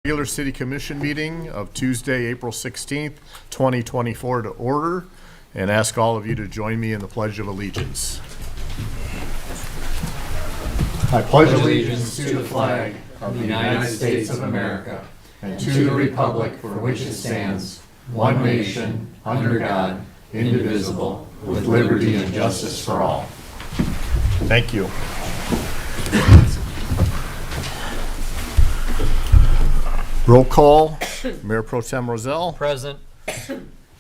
Regular City Commission meeting of Tuesday, April 16th, 2024 to order, and ask all of you to join me in the Pledge of Allegiance. I pledge allegiance to the flag of the United States of America and to the republic for which it stands, one nation, under God, indivisible, with liberty and justice for all. Thank you. Roll call. Mayor Pro Tem Roselle. Present.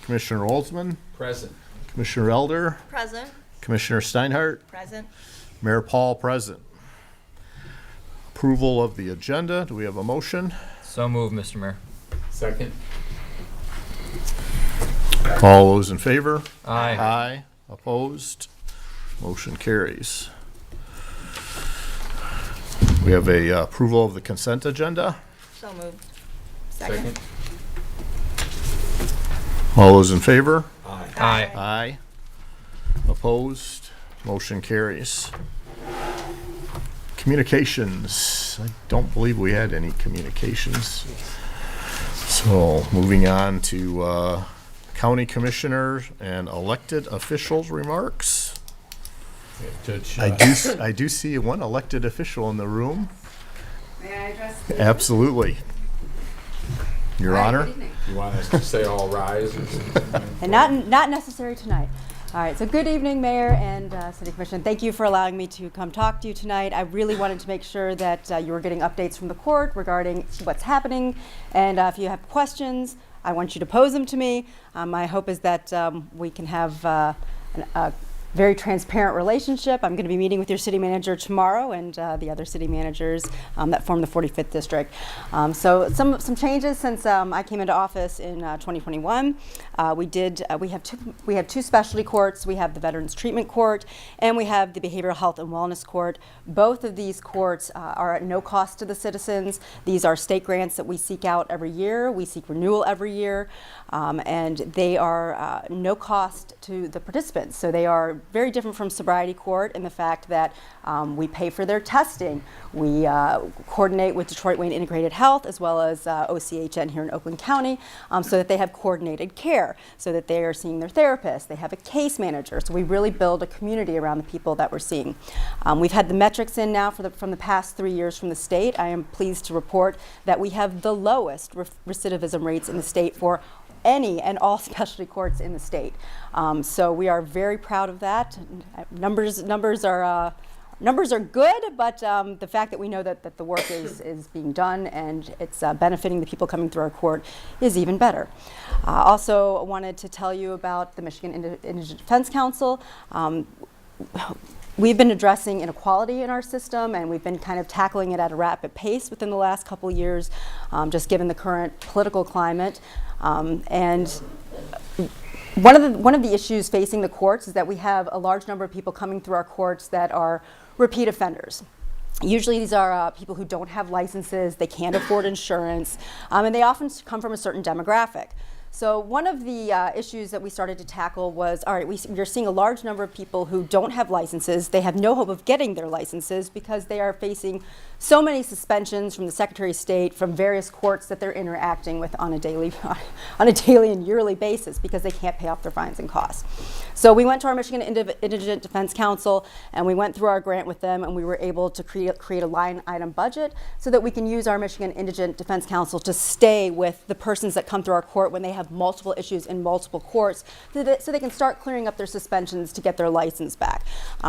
Commissioner Oldsman. Present. Commissioner Elder. Present. Commissioner Steinhardt. Present. Mayor Paul present. Approval of the agenda. Do we have a motion? So moved, Mr. Mayor. Second. All those in favor? Aye. Aye. Opposed? Motion carries. We have a approval of the consent agenda. So moved. Second. All those in favor? Aye. Aye. Opposed? Motion carries. Communications. I don't believe we had any communications. So moving on to county commissioner and elected officials remarks. I do see one elected official in the room. May I address the Absolutely. Your All right, Honor. good evening. You want us to say all rise? And not necessary tonight. All right, so good evening, Mayor and City Commission. Thank you for allowing me to come talk to you tonight. I really wanted to make sure that you were getting updates from the court regarding what's happening. And if you have questions, I want you to pose them to me. My hope is that we can have a very transparent relationship. I'm going to be meeting with your city manager tomorrow and the other city managers that form the 45th district. So some changes since I came into office in 2021. We have two specialty courts. We have the Veterans Treatment Court and we have the Behavioral Health and Wellness Court. Both of these courts are at no cost to the citizens. These are state grants that we seek out every year. We seek renewal every year, and they are no cost to the participants. So they are very different from sobriety court in the fact that we pay for their testing. We coordinate with Detroit Wayne Integrated Health as well as OCHN here in Oakland County so that they have coordinated care, so that they are seeing their therapist. They have a case manager. So we really build a community around the people that we're seeing. We've had the metrics in now from the past 3 years from the state. I am pleased to report that we have the lowest recidivism rates in the state for any and all specialty courts in the state. So we are very proud of that. Numbers are good, but the fact that we know that the work is being done and it's benefiting the people coming through our court is even better. Also wanted to tell you about the Michigan Indigent Defense Council. We've been addressing inequality in our system, and we've been kind of tackling it at a rapid pace within the last couple of years, just given the current political climate. And one of the issues facing the courts is that we have a large number of people coming through our courts that are repeat offenders. Usually these are people who don't have licenses, they can't afford insurance, and they often come from a certain demographic. So one of the issues that we started to tackle was, all right, we're seeing a large number of people who don't have licenses. They have no hope of getting their licenses because they are facing so many suspensions from the Secretary of State, from various courts that they're interacting with on a daily and yearly basis because they can't pay off their fines and costs. So we went to our Michigan Indigent Defense Council and we went through our grant with them and we were able to create a line item budget so that we can use our Michigan Indigent Defense Council to stay with the persons that come through our court when they have multiple issues in multiple courts so they can start clearing up their suspensions to get their license back.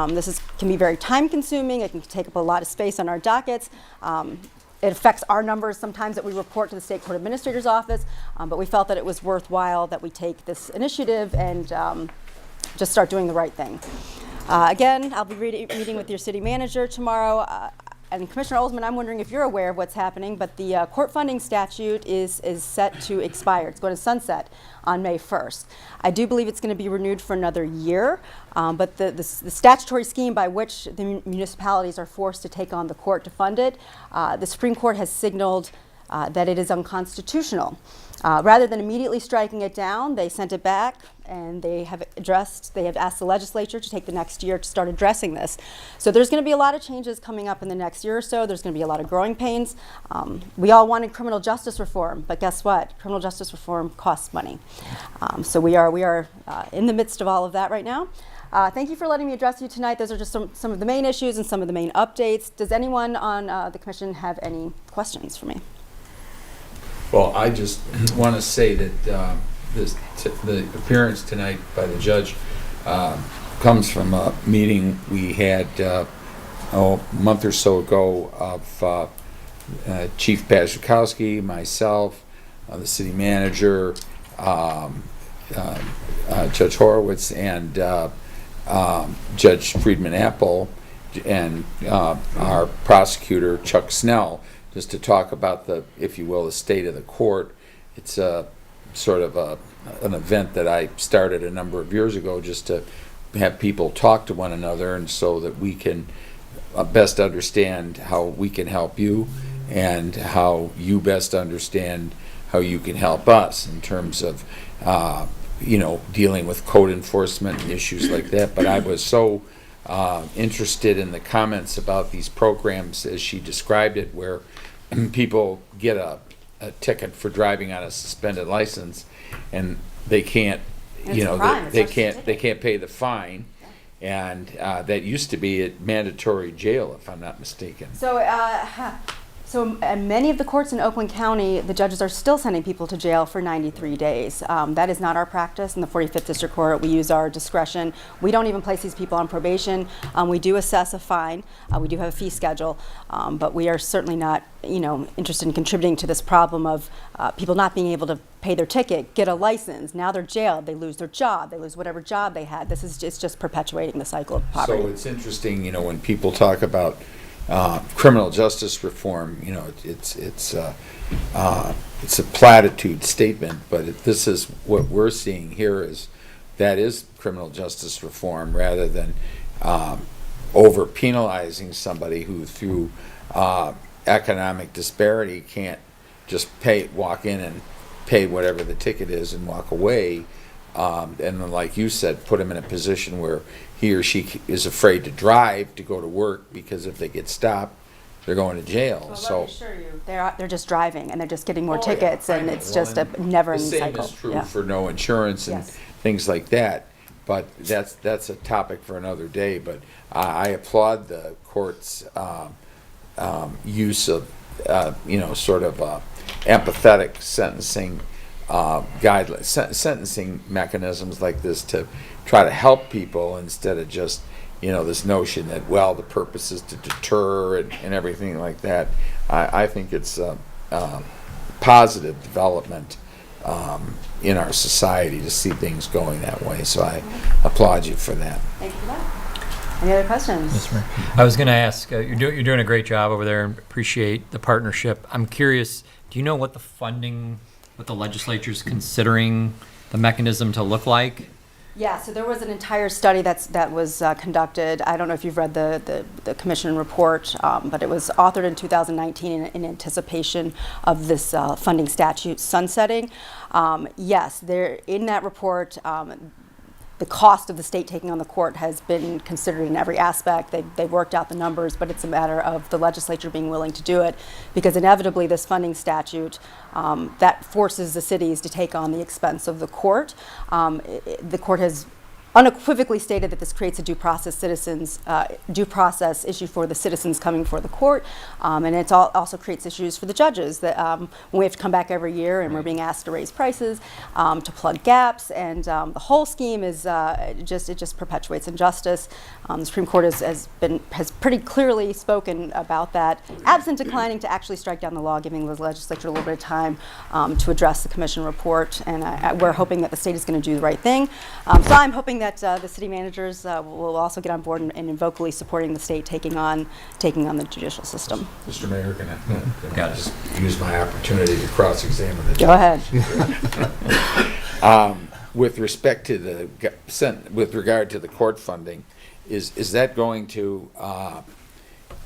This can be very time consuming. It can take up a lot of space on our dockets. It affects our numbers sometimes that we report to the State Court Administrator's Office, but we felt that it was worthwhile that we take this initiative and just start doing the right thing. Again, I'll be meeting with your city manager tomorrow. And Commissioner Oldsman, I'm wondering if you're aware of what's happening, but the court funding statute is set to expire. It's going to sunset on May 1st. I do believe it's going to be renewed for another year, but the statutory scheme by which the municipalities are forced to take on the court to fund it, the Supreme Court has signaled that it is unconstitutional. Rather than immediately striking it down, they sent it back, and they have asked the legislature to take the next year to start addressing this. So there's going to be a lot of changes coming up in the next year or so. There's going to be a lot of growing pains. We all wanted criminal justice reform, but guess what? Criminal justice reform costs money. So we are in the midst of all of that right now. Thank you for letting me address you tonight. Those are just some of the main issues and some of the main updates. Does anyone on the commission have any questions for me? Well, I just want to say that the appearance tonight by the judge comes from a meeting we had a month or so ago of Chief Pazikowski, myself, the city manager, Judge Horowitz, and Judge Friedman Apple, and our prosecutor, Chuck Snell, just to talk about the, if you will, the state of the court. It's a sort of an event that I started a number of years ago just to have people talk to one another, and so that we can best understand how we can help you and how you best understand how you can help us in terms of dealing with code enforcement and issues like that. But I was so interested in the comments about these programs as she described it, where people get a ticket for driving on a suspended license, and they can't, they can't pay the fine, and that used to be a mandatory jail, if I'm not mistaken. So many of the courts in Oakland County, the judges are still sending people to jail for 93 days. That is not our practice in the 45th District Court. We use our discretion. We don't even place these people on probation. We do assess a fine. We do have a fee schedule, but we are certainly not, interested in contributing to this problem of people not being able to pay their ticket, get a license. Now they're jailed. They lose their job. They lose whatever job they had. This is just perpetuating the cycle of poverty. So it's interesting, when people talk about criminal justice reform, it's a platitude statement, but this is what we're seeing here that is criminal justice reform, rather than over penalizing somebody who through economic disparity can't just walk in and pay whatever the ticket is and walk away. And then, like you said, put them in a position where he or she is afraid to drive to go to work, because if they get stopped, they're going to jail. Well, so let me assure you, they're just driving, and they're just getting more tickets, and it's just a never-ending cycle. The same is true for no insurance and things like that. But that's a topic for another day. But I applaud the court's use of sort of empathetic sentencing guidelines, sentencing mechanisms like this to try to help people, instead of just this notion that, well, the purpose is to deter and everything like that. I think it's a positive development in our society to see things going that way. So I applaud you for that. Thank you for that. Any other questions? Mr. Mayor, I was going to ask, you're doing a great job over there, and appreciate the partnership. I'm curious, do you know what the legislature's considering the mechanism to look like? Yeah, so there was an entire study that was conducted. I don't know if you've read the commission report, but it was authored in 2019 in anticipation of this funding statute sunsetting. Yes, there in that report, the cost of the state taking on the court has been considered in every aspect. They've worked out the numbers, but it's a matter of the legislature being willing to do it, because inevitably this funding statute that forces the cities to take on the expense of the court. The court has unequivocally stated that this creates a due process issue for the citizens coming before the court, and it also creates issues for the judges that when we have to come back every year and we're being asked to raise prices, to plug gaps, and the whole scheme is it just perpetuates injustice. The Supreme Court has pretty clearly spoken about that, absent declining to actually strike down the law, giving the legislature a little bit of time to address the commission report, and we're hoping that the state is going to do the right thing. So I'm hoping that the city managers will also get on board and vocally supporting the state taking on the judicial system. Mr. Mayor, can I just use my opportunity to cross-examine the judge? Go ahead. With respect to with regard to the court funding, is that going to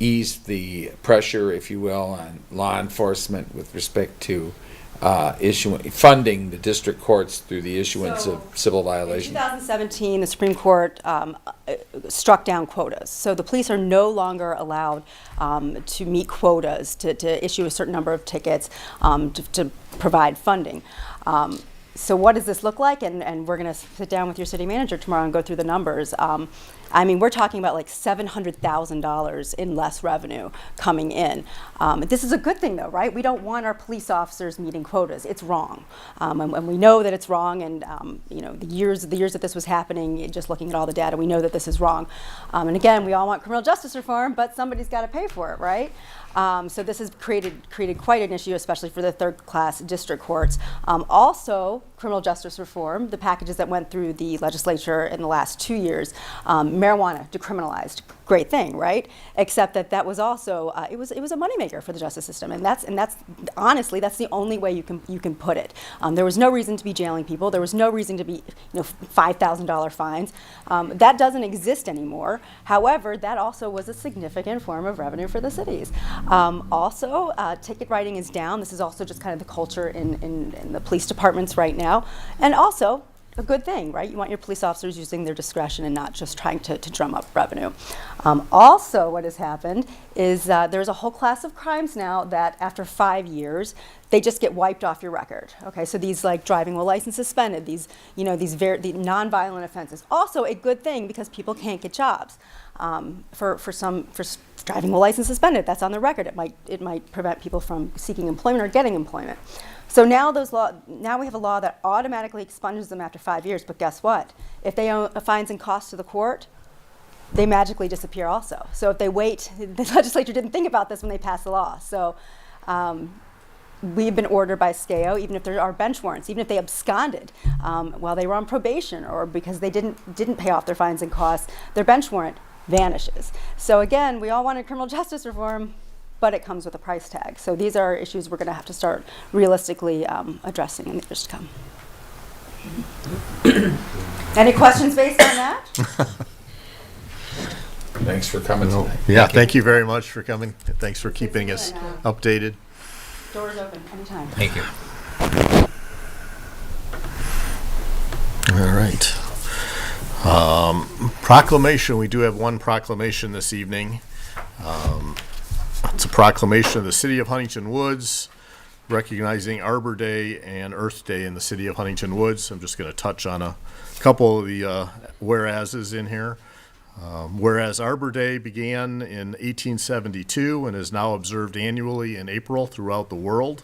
ease the pressure, if you will, on law enforcement with respect to funding the district courts through the issuance of civil In violations? 2017, the Supreme Court struck down quotas. So the police are no longer allowed to meet quotas, to issue a certain number of tickets, to provide funding. So what does this look like? And we're going to sit down with your city manager tomorrow and go through the numbers. I mean, we're talking about like $700,000 in less revenue coming in. This is a good thing, though, right? We don't want our police officers meeting quotas. It's wrong, and we know that it's wrong. And you know, the years that this was happening, just looking at all the data, we know that this is wrong. And again, we all want criminal justice reform, but somebody's got to pay for it, right? So this has created quite an issue, especially for the third-class district courts. Also, criminal justice reform, the packages that went through the legislature in the last 2 years, marijuana decriminalized, great thing, right? Except that was also it was a moneymaker for the justice system, and that's honestly that's the only way you can put it. There was no reason to be jailing people. There was no reason to be $5,000 fines. That doesn't exist anymore. However, that also was a significant form of revenue for the cities. Also, ticket writing is down. This is also just kind of the culture in the police departments right now. And also, a good thing, right? You want your police officers using their discretion and not just trying to drum up revenue. Also, what has happened is there's a whole class of crimes now that after 5 years, they just get wiped off your record. Okay, so these like driving while license suspended, these the nonviolent offenses. Also a good thing because people can't get jobs. For driving while license suspended, that's on the record. It might prevent people from seeking employment or getting employment. So now we have a law that automatically expunges them after 5 years. But guess what? If they owe fines and costs to the court, they magically disappear also. So if they wait, the legislature didn't think about this when they passed the law. So we've been ordered by SCAO, even if there are bench warrants, even if they absconded while they were on probation or because they didn't pay off their fines and costs, their bench warrant vanishes. So again, we all wanted criminal justice reform, but it comes with a price tag. So these are issues we're going to have to start realistically addressing in the years to come. Any questions based on that? Thanks for coming tonight. Yeah, thank you very much for coming. Thanks for keeping us updated. Doors open anytime. Thank you. All right. Proclamation. We do have one proclamation this evening. It's a proclamation of the City of Huntington Woods recognizing Arbor Day and Earth Day in the City of Huntington Woods. I'm just going to touch on a couple of the whereases in here. Whereas Arbor Day began in 1872 and is now observed annually in April throughout the world.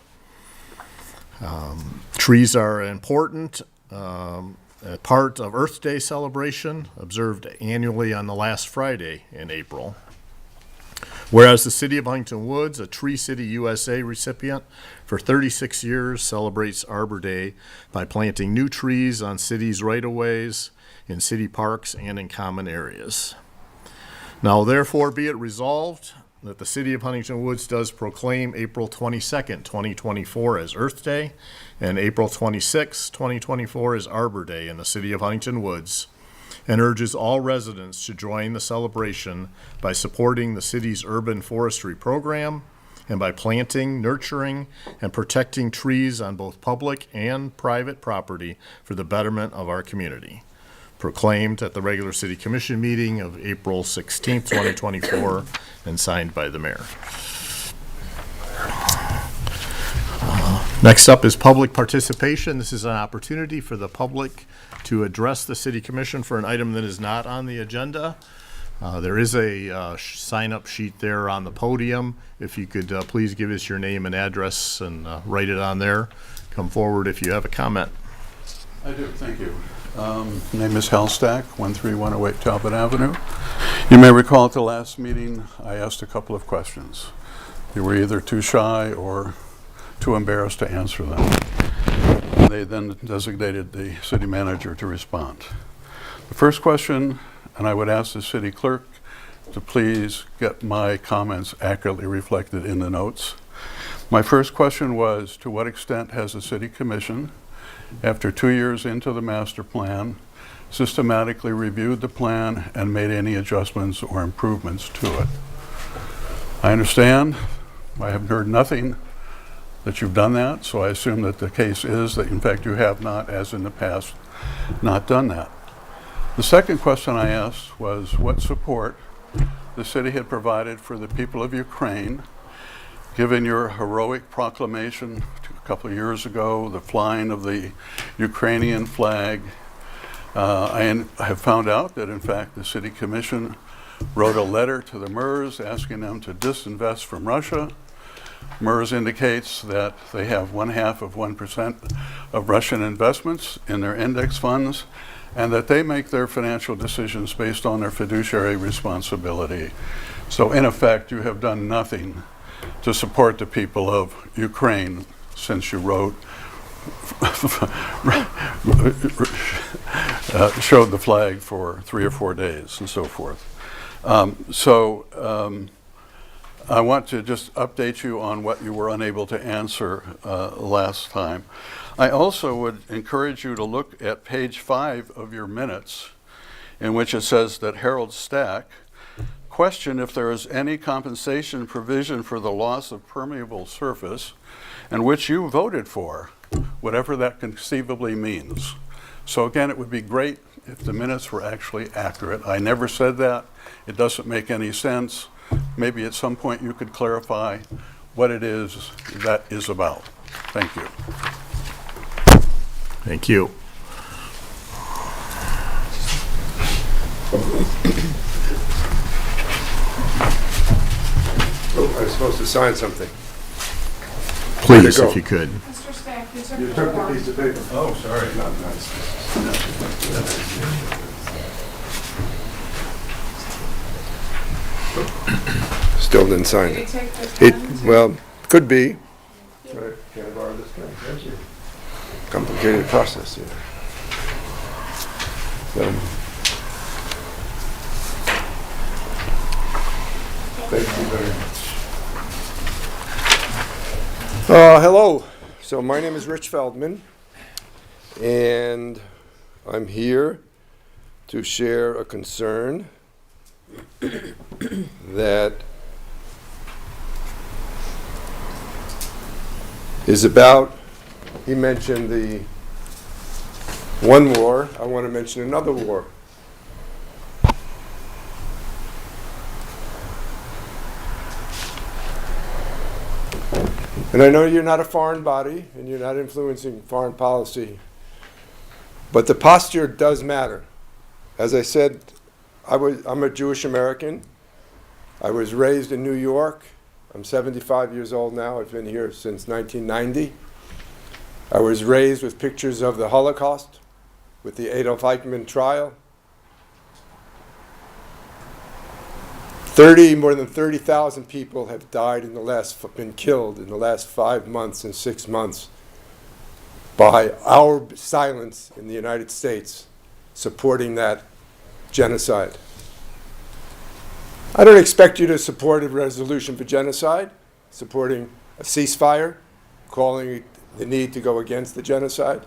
Trees are important. A part of Earth Day celebration, observed annually on the last Friday in April. Whereas the City of Huntington Woods, a Tree City USA recipient, for 36 years celebrates Arbor Day by planting new trees on cities' right-of-ways, in city parks, and in common areas. Now therefore be it resolved that the City of Huntington Woods does proclaim April 22nd, 2024 as Earth Day, and April 26th, 2024 as Arbor Day in the City of Huntington Woods, and urges all residents to join the celebration by supporting the city's urban forestry program and by planting, nurturing, and protecting trees on both public and private property for the betterment of our community. Proclaimed at the regular City Commission meeting of April 16th, 2024, and signed by the mayor. Next up is public participation. This is an opportunity for the public to address the City Commission for an item that is not on the agenda. There is a sign-up sheet there on the podium. If you could please give us your name and address and write it on there. Come forward if you have a comment. I do, thank you. Name is Hal Stack, 13108 Talbot Avenue. You may recall at the last meeting I asked a couple of questions. You were either too shy or too embarrassed to answer them. And they then designated the city manager to respond. The first question, and I would ask the city clerk to please get my comments accurately reflected in the notes. My first question was, to what extent has the City Commission, after 2 years into the master plan, systematically reviewed the plan and made any adjustments or improvements to it? I understand. I have heard nothing that you've done that, so I assume that the case is that, in fact, you have not, as in the past, not done that. The second question I asked was what support the city had provided for the people of Ukraine, given your heroic proclamation a couple of years ago, the flying of the Ukrainian flag. I have found out that, in fact, the city commission wrote a letter to the MERS asking them to disinvest from Russia. MERS indicates that they have 0.5% of Russian investments in their index funds, and that they make their financial decisions based on their fiduciary responsibility. So in effect, you have done nothing to support the people of Ukraine since you wrote, showed the flag for 3 or 4 days and so forth. I want to just update you on what you were unable to answer last time. I also would encourage you to look at page 5 of your minutes, in which it says that Harold Stack questioned if there is any compensation provision for the loss of permeable surface, and which you voted for, whatever that conceivably means. So again, it would be great if the minutes were actually accurate. I never said that. It doesn't make any sense. Maybe at some point you could clarify what it is that is about. Thank you. Thank you. Oh, I was supposed to sign something. Please, go. if you could. Mr. Stack, you took You the took the form. piece of paper. Oh, sorry. Still didn't sign Did you it. take the pen? Well, could be. Can I borrow this pen? Thank you. Complicated process here. Thank you very much. Hello. So my name is Rich Feldman, and I'm here to share a concern that is about, he mentioned the one war, I want to mention another war. And I know you're not a foreign body and you're not influencing foreign policy, but the posture does matter. As I said, I'm a Jewish American. I was raised in New York. I'm 75 years old now. I've been here since 1990. I was raised with pictures of the Holocaust, with the Adolf Eichmann trial. More than 30,000 people have died been killed in the last 5 months and 6 months by our silence in the United States supporting that genocide. I don't expect you to support a resolution for genocide, supporting a ceasefire, calling the need to go against the genocide.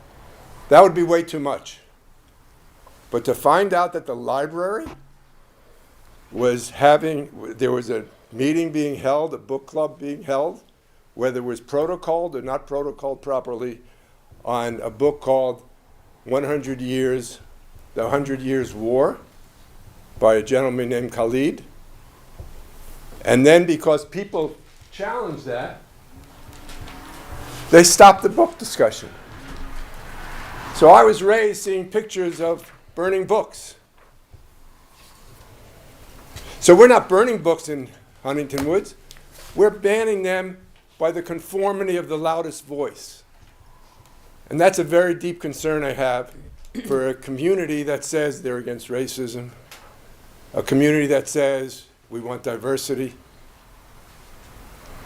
That would be way too much. But to find out that the library there was a meeting being held, a book club being held, whether it was protocoled or not protocoled properly, on a book called 100 Years, The 100 Years War, by a gentleman named Khalid. And then because people challenged that, they stopped the book discussion. So I was raised seeing pictures of burning books. So we're not burning books in Huntington Woods. We're banning them by the conformity of the loudest voice. And that's a very deep concern I have for a community that says they're against racism, a community that says we want diversity.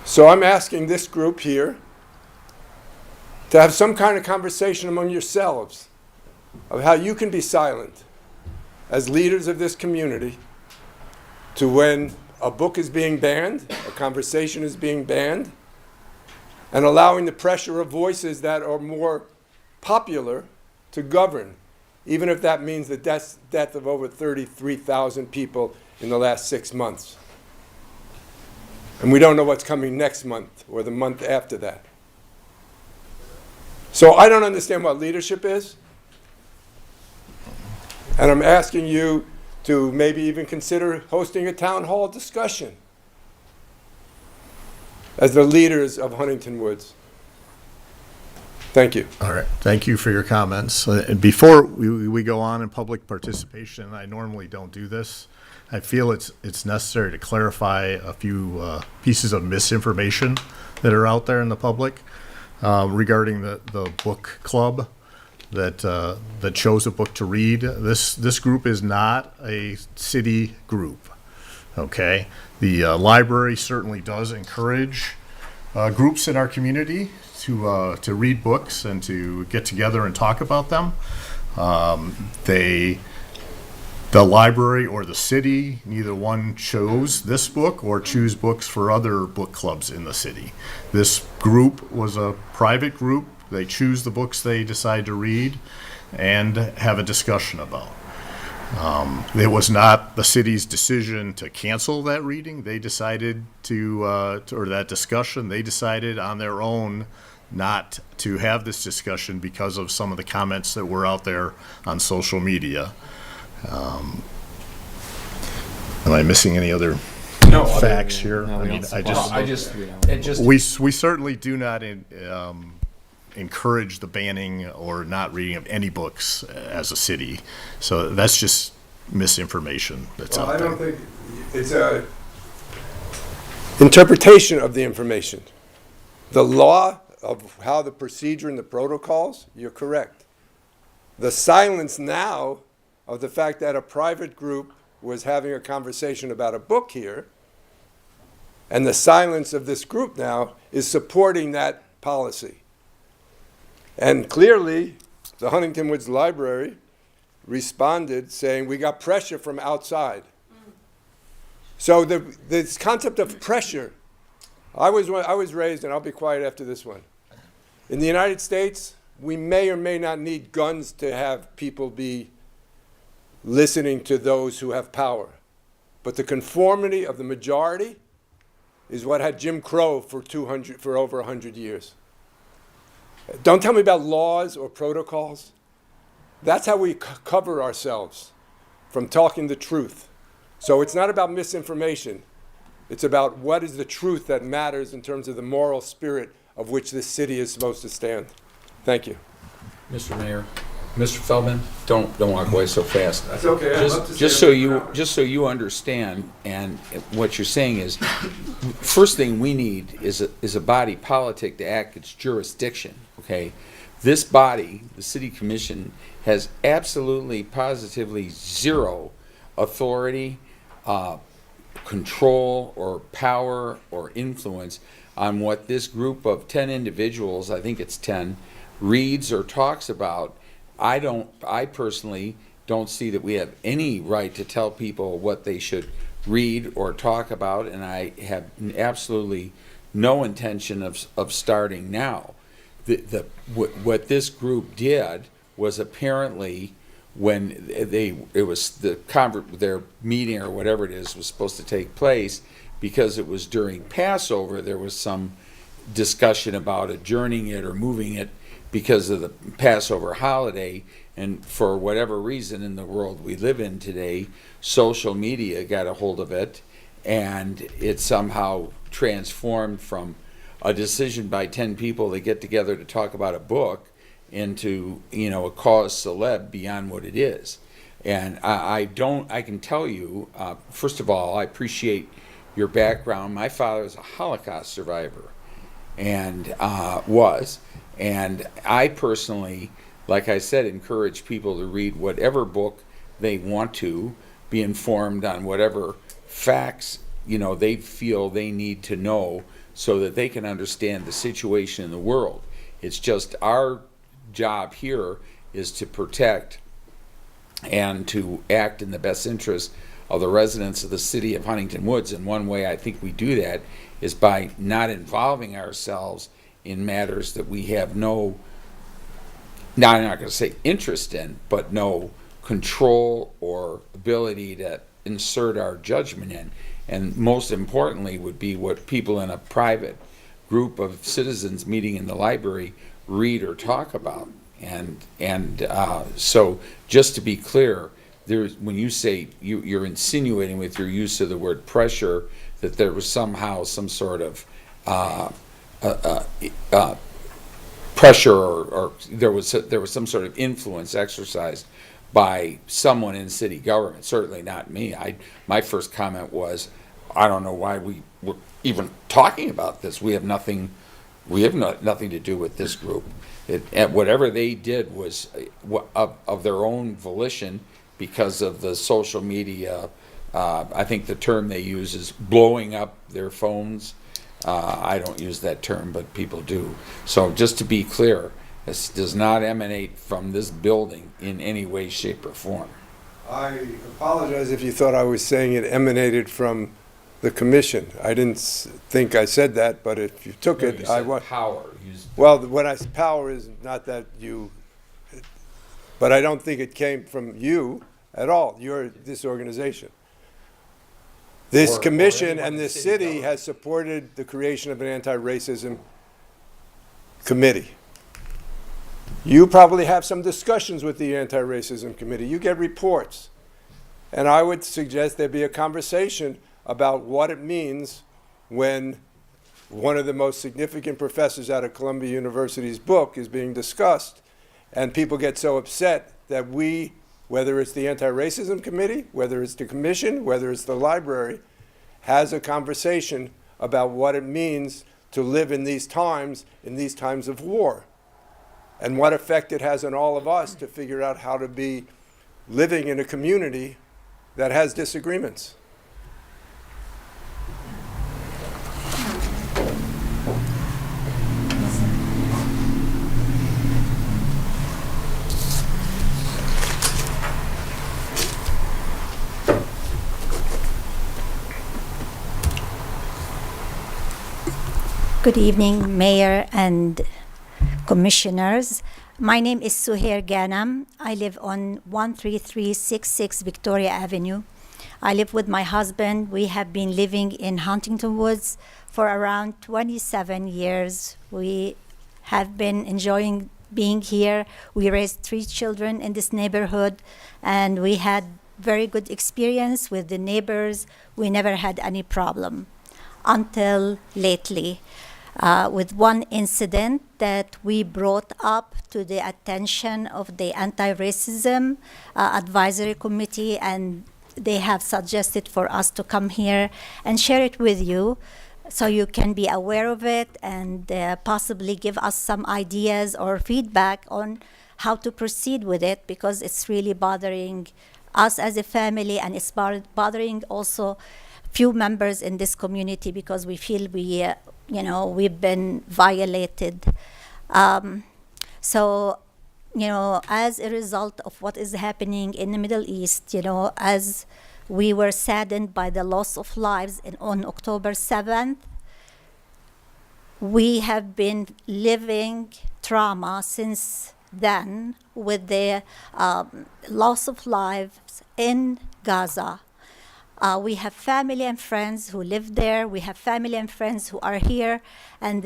So I'm asking this group here to have some kind of conversation among yourselves of how you can be silent as leaders of this community to when a book is being banned, a conversation is being banned, and allowing the pressure of voices that are more popular to govern, even if that means the death of over 33,000 people in the last 6 months. And we don't know what's coming next month or the month after that. So I don't understand what leadership is. And I'm asking you to maybe even consider hosting a town hall discussion as the leaders of Huntington Woods. Thank you. All right, thank you for your comments. And before we go on in public participation, I normally don't do this. I feel it's necessary to clarify a few pieces of misinformation that are out there in the public regarding the book club that chose a book to read. This group is not a city group, okay? The library certainly does encourage groups in our community to read books and to get together and talk about them. The library or the city, neither one chose this book or choose books for other book clubs in the city. This group was a private group. They choose the books they decide to read and have a discussion about. It was not the city's decision to cancel that reading. They decided or that discussion, they decided on their own not to have this discussion because of some of the comments that were out there on social media. Am I missing any other facts here? No, I we mean, don't. we certainly do not encourage the banning or not reading of any books as a city. So that's just misinformation that's out I there. don't think it's a interpretation of the information. The law of how the procedure and the protocols, you're correct. The silence now of the fact that a private group was having a conversation about a book here, and the silence of this group now is supporting that policy. And clearly, the Huntington Woods Library responded saying, we got pressure from outside. So this concept of pressure, I was raised, and I'll be quiet after this one. In the United States, we may or may not need guns to have people be listening to those who have power. But the conformity of the majority is what had Jim Crow for over 100 years. Don't tell me about laws or protocols. That's how we cover ourselves from talking the truth. So it's not about misinformation. It's about what is the truth that matters in terms of the moral spirit of which this city is supposed to stand. Thank you. Mr. Mayor, Mr. Feldman, don't walk away so fast. That's okay. Just so you understand, and what you're saying is, first thing we need is a body politic to act its jurisdiction. Okay, this body, the City Commission, has absolutely, positively zero authority, control, or power or influence on what this group of 10 individuals, I think it's 10, reads or talks about. I personally don't see that we have any right to tell people what they should read or talk about, and I have absolutely no intention of starting now. What this group did was apparently when their meeting or whatever it is was supposed to take place, because it was during Passover, there was some discussion about adjourning it or moving it because of the Passover holiday. And for whatever reason in the world we live in today, social media got a hold of it, and it somehow transformed from a decision by 10 people that get together to talk about a book into, a cause celeb beyond what it is. And I can tell you, first of all, I appreciate your background. My father is a Holocaust survivor, and and I personally, like I said, encourage people to read whatever book they want to, be informed on whatever facts, they feel they need to know so that they can understand the situation in the world. It's just our job here is to protect and to act in the best interest of the residents of the city of Huntington Woods. And one way I think we do that is by not involving ourselves in matters that we have no, now I'm not going to say interest in, but no control or ability to insert our judgment in. And most importantly would be what people in a private group of citizens meeting in the library read or talk about. So just to be clear, when you say you're insinuating with your use of the word pressure that there was somehow some sort of pressure or there was some sort of influence exercised by someone in city government. Certainly not me. My first comment was, I don't know why we were even talking about this. We have nothing to do with this group. Whatever they did was of their own volition because of the social media. I think the term they use is blowing up their phones. I don't use that term, but people do. So just to be clear, this does not emanate from this building in any way, shape, or form. I apologize if you thought I was saying it emanated from the commission. I didn't think I said that, but if you took No, it, you I said was. power. Well, what I power is not that you, but I don't think it came from you at all. You're this organization. This Or commission anyone and in this city city government. has supported the creation of an anti-racism committee. You probably have some discussions with the anti-racism committee. You get reports. And I would suggest there be a conversation about what it means when one of the most significant professors out of Columbia University's book is being discussed, and people get so upset that we, whether it's the anti-racism committee, whether it's the commission, whether it's the library, has a conversation about what it means to live in these times of war, and what effect it has on all of us to figure out how to be living in a community that has disagreements. Good evening, Mayor and Commissioners. My name is Suhair Ghanam. I live on 13366 Victoria Avenue. I live with my husband. We have been living in Huntington Woods for around 27 years. We have been enjoying being here. We raised 3 children in this neighborhood, and we had very good experience with the neighbors. We never had any problem until lately. With one incident that we brought up to the attention of the Anti-Racism Advisory Committee, and they have suggested for us to come here and share it with you so you can be aware of it and possibly give us some ideas or feedback on how to proceed with it, because it's really bothering us as a family, and it's bothering also few members in this community because we feel we've been violated. So, as a result of what is happening in the Middle East, as we were saddened by the loss of lives on October 7th, we have been living trauma since then with the loss of lives in Gaza. We have family and friends who live there. We have family and friends who are here, and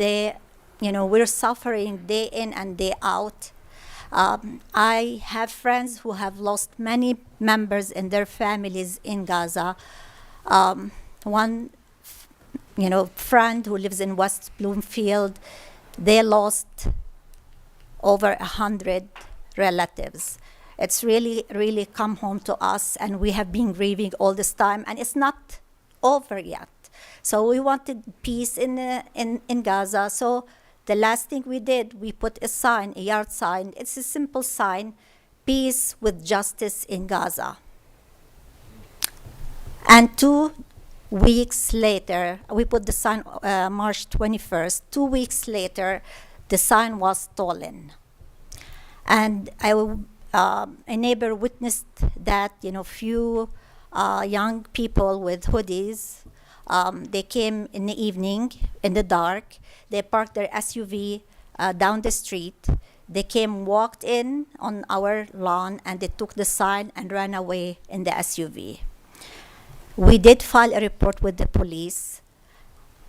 we're suffering day in and day out. I have friends who have lost many members in their families in Gaza. One, friend who lives in West Bloomfield, they lost over 100 relatives. It's really, really come home to us, and we have been grieving all this time, and it's not over yet. So we wanted peace in Gaza. So the last thing we did, we put a sign, a yard sign. It's a simple sign, peace with justice in Gaza. And 2 weeks later, we put the sign March 21st. 2 weeks later, the sign was stolen. And a neighbor witnessed that, few young people with hoodies, they came in the evening, in the dark. They parked their SUV down the street. They came, walked in on our lawn, and they took the sign and ran away in the SUV. We did file a report with the police,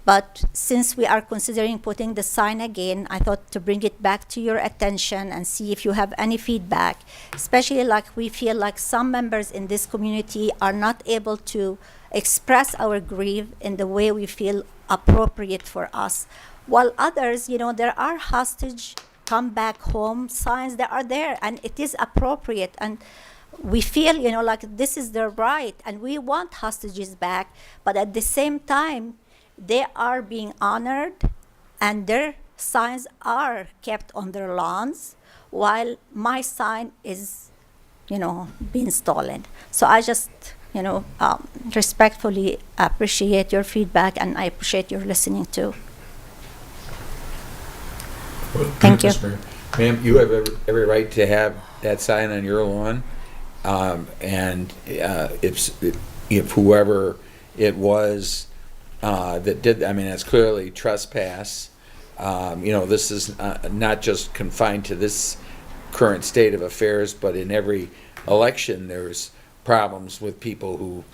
but since we are considering putting the sign again, I thought to bring it back to your attention and see if you have any feedback, especially like we feel like some members in this community are not able to express our grief in the way we feel appropriate for us, while others, there are hostage come back home signs that are there, and it is appropriate, and we feel, like this is their right, and we want hostages back, but at the same time, they are being honored, and their signs are kept on their lawns, while my sign is, being stolen. So I just, respectfully appreciate your feedback, and I appreciate your listening too. Thank you. Ma'am, you have every right to have that sign on your lawn. And if whoever it was that did, that's clearly trespass. This is not just confined to this current state of affairs, but in every election there's problems with people who,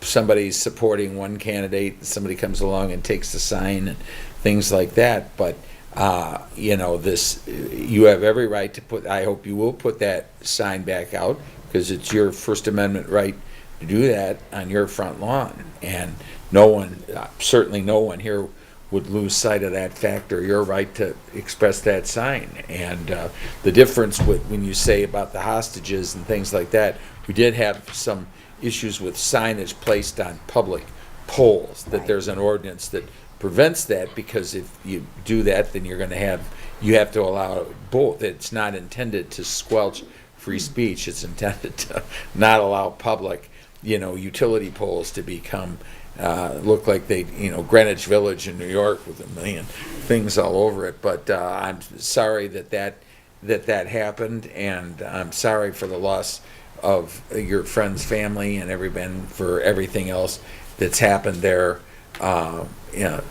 somebody's supporting one candidate, and somebody comes along and takes the sign and things like that. But you have every right to put, I hope you will put that sign back out, because it's your First Amendment right to do that on your front lawn. And no one, certainly no one here would lose sight of that fact, or your right to express that sign. And the difference with when you say about the hostages and things like that, we did have some issues with signage placed on public poles, that there's an ordinance that prevents that, because if you do that, then you have to allow both. It's not intended to squelch free speech. It's intended to not allow public, utility poles to become, look like they, Greenwich Village in New York with a million things all over it. But I'm sorry that happened, and I'm sorry for the loss of your friend's family and for everything else that's happened there.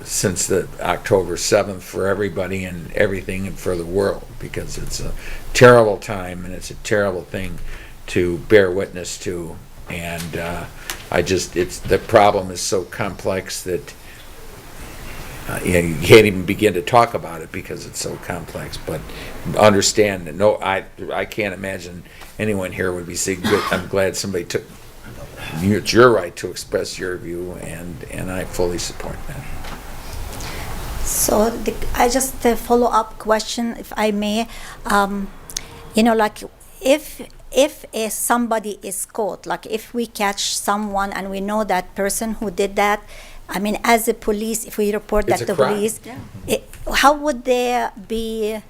Since the October 7th, for everybody and everything, and for the world, because it's a terrible time and it's a terrible thing to bear witness to. And the problem is so complex that you can't even begin to talk about it, because it's so complex. But understand that I can't imagine anyone here would be saying, good, I'm glad somebody took. It's your right to express your view, and I fully support that. So I just a follow-up question, if I may. Like if somebody is caught, like if we catch someone and we know that person who did that, as a police, if we report that to police, how would they be?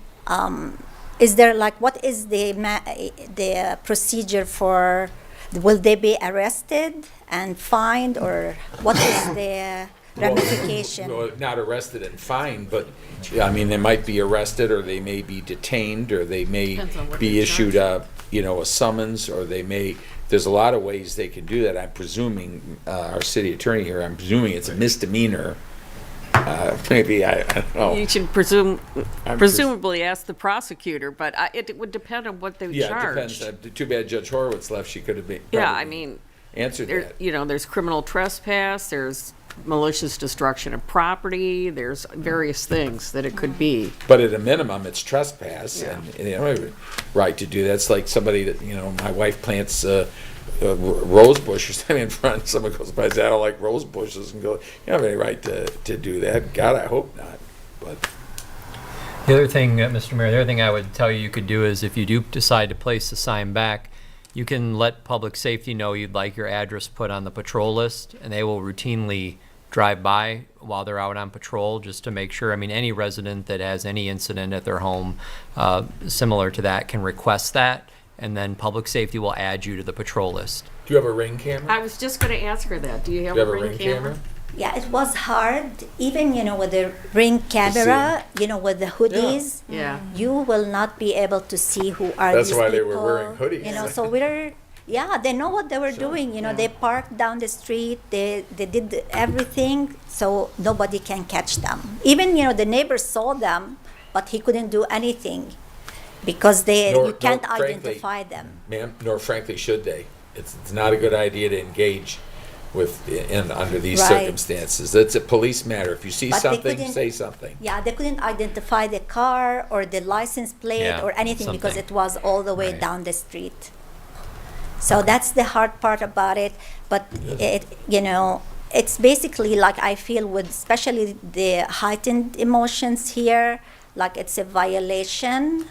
Is there what is the procedure for? Will they be arrested and fined, or what is the ramification? Well, not arrested and fined, but they might be arrested, or they may be detained, or they may be issued a summons, or they may. There's a lot of ways they can do that. I'm presuming our city attorney here. I'm presuming it's a misdemeanor. Maybe I don't know. You should presumably ask the prosecutor, but it would depend on what they would charge. Yeah, it depends. Too bad Judge Horowitz left. She could have been. Answered that. There's criminal trespass. There's malicious destruction of property. There's various things that it could be. But at a minimum, it's trespass, and they don't have a right to do that. It's like somebody that my wife plants. Rose bush or something in front, someone goes by and says, I don't like rose bushes, and go, you don't have any right to do that. God, I hope not. But the other thing, Mr. Mayor, the other thing I would tell you could do is, if you do decide to place the sign back, you can let public safety know you'd like your address put on the patrol list, and they will routinely drive by while they're out on patrol, just to make sure. Any resident that has any incident at their home similar to that can request that, and then public safety will add you to the patrol list. Do you have a Ring camera? I was just going to ask her that. Do you have, a Ring camera? Yeah, it was hard, even with the Ring camera, with the hoodies. Yeah. You will not be able to see who are That's these why people. they were wearing hoodies. So they know what they were doing. They parked down the street. They did everything, so nobody can catch them. Even the neighbors saw them, but he couldn't do anything, because you can't identify them. Ma'am, nor frankly should they. It's not a good idea to engage and under these Right. circumstances. That's a police matter. If you see But they something, couldn't- say something. Yeah, they couldn't identify the car or the license plate Yeah, or anything because something. it was all the way Right. down the street. So that's the hard part about it. But it's basically like I feel with especially the heightened emotions here, like it's a violation,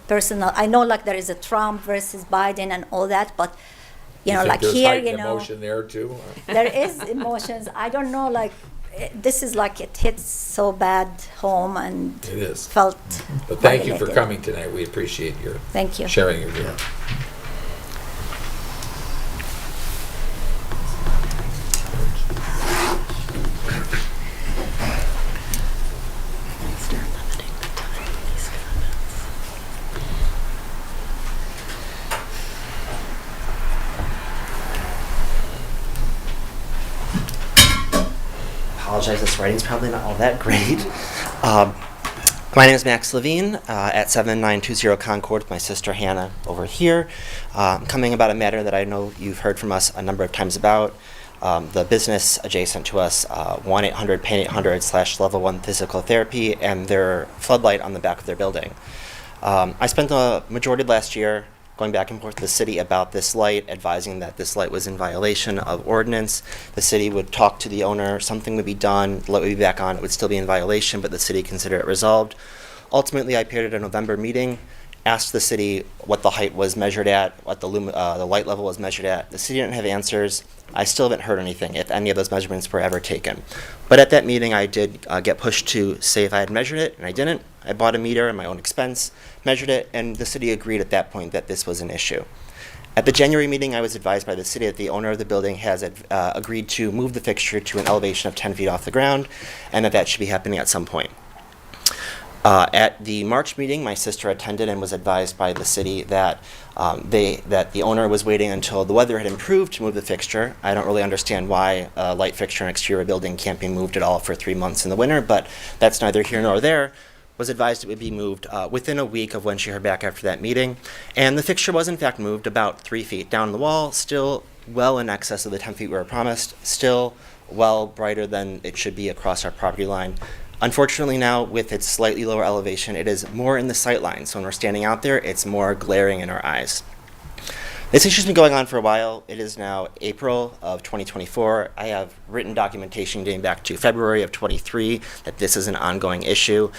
personal. I know like there is a Trump versus Biden and all that, but think like there's here, heightened emotion there too? there is emotions. I don't know, like this is like it hits so bad home and It is. felt. But thank you for violated. coming tonight. We appreciate your Thank you. sharing your view. Apologize, this writing's probably not all that great. My name is Max Levine at 7920 Concord with my sister Hannah over here. Coming about a matter that I know you've heard from us a number of times about. The business adjacent to us, 1-800-PAIN-800/level 1 physical therapy, and their floodlight on the back of their building. I spent the majority of last year going back and forth to the city about this light, advising that this light was in violation of ordinance. The city would talk to the owner, something would be done, the light would be back on, it would still be in violation, but the city considered it resolved. Ultimately, I appeared at a November meeting, asked the city what the height was measured at, what the light level was measured at. The city didn't have answers. I still haven't heard anything, if any of those measurements were ever taken. But at that meeting, I did get pushed to say if I had measured it, and I didn't. I bought a meter at my own expense, measured it, and the city agreed at that point that this was an issue. At the January meeting, I was advised by the city that the owner of the building has agreed to move the fixture to an elevation of 10 feet off the ground, and that should be happening at some point. At the March meeting, my sister attended and was advised by the city that that the owner was waiting until the weather had improved to move the fixture. I don't really understand why a light fixture in an exterior building can't be moved at all for 3 months in the winter, but that's neither here nor there. Was advised it would be moved within a week of when she heard back after that meeting. And the fixture was in fact moved about 3 feet down the wall, still well in excess of the 10 feet we were promised, still well brighter than it should be across our property line. Unfortunately now, with its slightly lower elevation, it is more in the sight line. So when we're standing out there, it's more glaring in our eyes. This issue's been going on for a while. It is now April of 2024. I have written documentation dating back to February of 23 that this is an ongoing issue.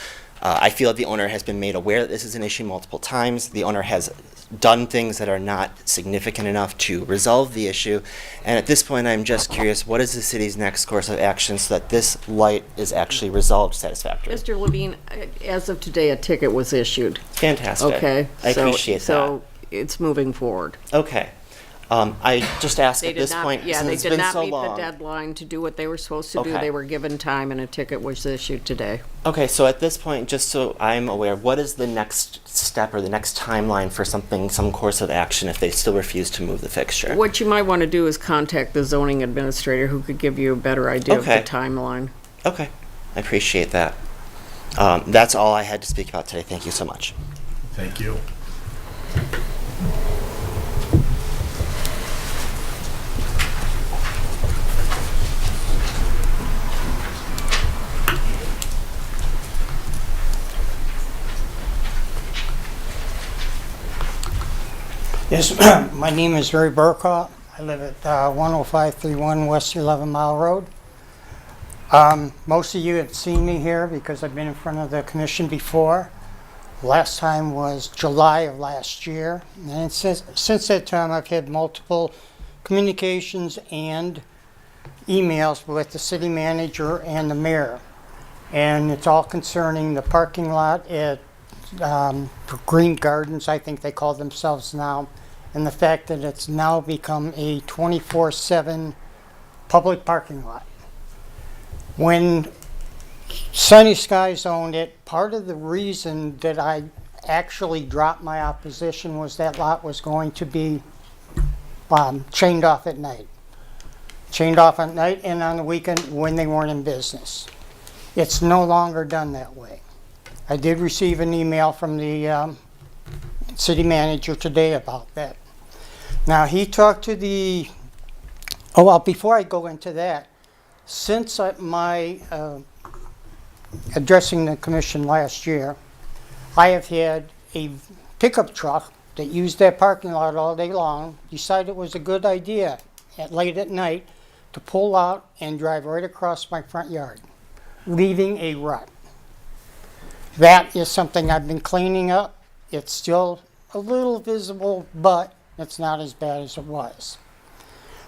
I feel that the owner has been made aware that this is an issue multiple times. The owner has done things that are not significant enough to resolve the issue. And at this point, I'm just curious, what is the city's next course of action so that this light is actually resolved satisfactorily? Mr. Levine, as of today, a ticket was issued. Fantastic. Okay. I appreciate So it's moving forward. that. Okay. I just ask They at did this not, point, yeah, since they it's did been not so meet the long. deadline to do what they were supposed to do. Okay. They were given time and a ticket was issued today. Okay, so at this point, just so I'm aware, what is the next step or the next timeline for something, some course of action if they still refuse to move the fixture? What you might want to do is contact the zoning administrator who could give you a better idea Okay. of the timeline. Okay, I appreciate that. That's all I had to speak about today. Thank you so much. Thank you. Yes, my name is Ray Burkott. I live at 10531 West 11 Mile Road. Most of you have seen me here because I've been in front of the commission before. Last time was July of last year. And since that time, I've had multiple communications and emails with the city manager and the mayor. And it's all concerning the parking lot at Green Gardens, I think they call themselves now, and the fact that it's now become a 24/7 public parking lot. When Sunny Skies owned it, part of the reason that I actually dropped my opposition was that lot was going to be chained off at night. Chained off at night and on the weekend when they weren't in business. It's no longer done that way. I did receive an email from the city manager today about that. Now, he talked to the Oh, well, before I go into that, since my addressing the commission last year, I have had a pickup truck that used that parking lot all day long decide it was a good idea late at night to pull out and drive right across my front yard, leaving a rut. That is something I've been cleaning up. It's still a little visible, but it's not as bad as it was.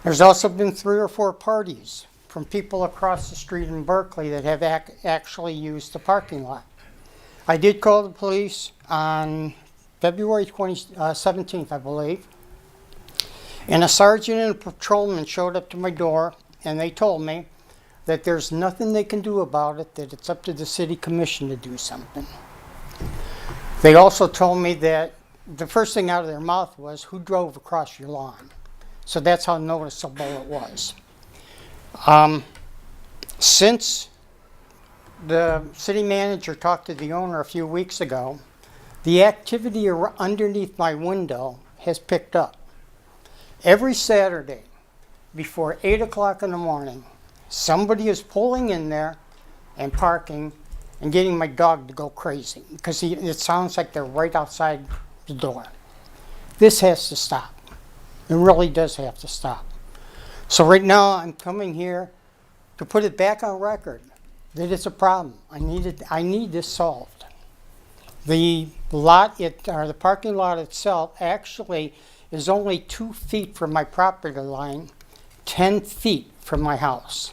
There's also been 3 or 4 parties from people across the street in Berkeley that have actually used the parking lot. I did call the police on February 17th, I believe. And a sergeant and a patrolman showed up to my door, and they told me that there's nothing they can do about it, that it's up to the city commission to do something. They also told me that the first thing out of their mouth was, "Who drove across your lawn?" So that's how noticeable it was. Since the city manager talked to the owner a few weeks ago, the activity underneath my window has picked up. Every Saturday before 8 o'clock in the morning, somebody is pulling in there and parking and getting my dog to go crazy because it sounds like they're right outside the door. This has to stop. It really does have to stop. So right now I'm coming here to put it back on record that it's a problem. I need this solved. The the parking lot itself actually is only 2 feet from my property line, 10 feet from my house.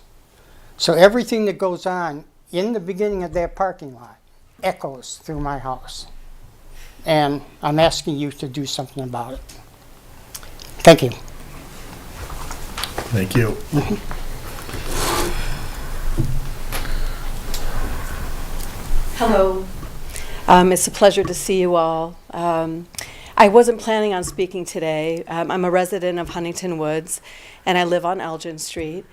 So everything that goes on in the beginning of that parking lot echoes through my house. And I'm asking you to do something about it. Thank you. Thank you. Hello. It's a pleasure to see you all. I wasn't planning on speaking today. I'm a resident of Huntington Woods, and I live on Elgin Street.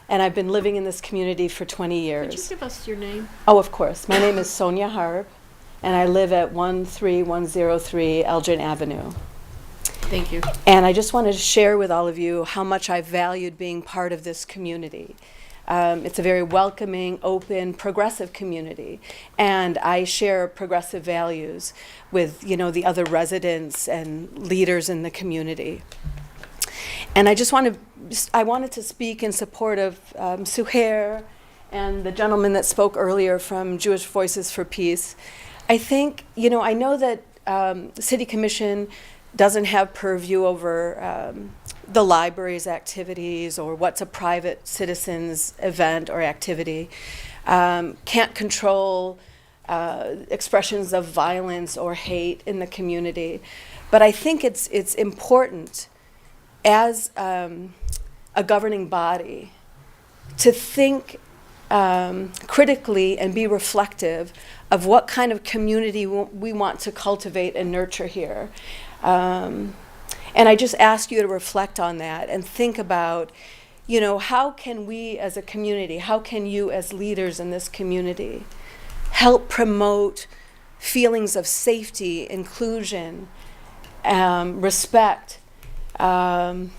And I've been living in this community for 20 years. Could you give us your name? Oh, of course. My name is Sonia Harb, and I live at 13103 Elgin Avenue. Thank you. And I just wanted to share with all of you how much I valued being part of this community. It's a very welcoming, open, progressive community, and I share progressive values with, the other residents and leaders in the community. And I wanted to speak in support of Suhair and the gentleman that spoke earlier from Jewish Voices for Peace. I think, I know that the City Commission doesn't have purview over the library's activities or what's a private citizen's event or activity, can't control expressions of violence or hate in the community. But I think it's important as a governing body to think critically and be reflective of what kind of community we want to cultivate and nurture here. And I just ask you to reflect on that and think about, how can we as a community, how can you as leaders in this community help promote feelings of safety, inclusion, respect. The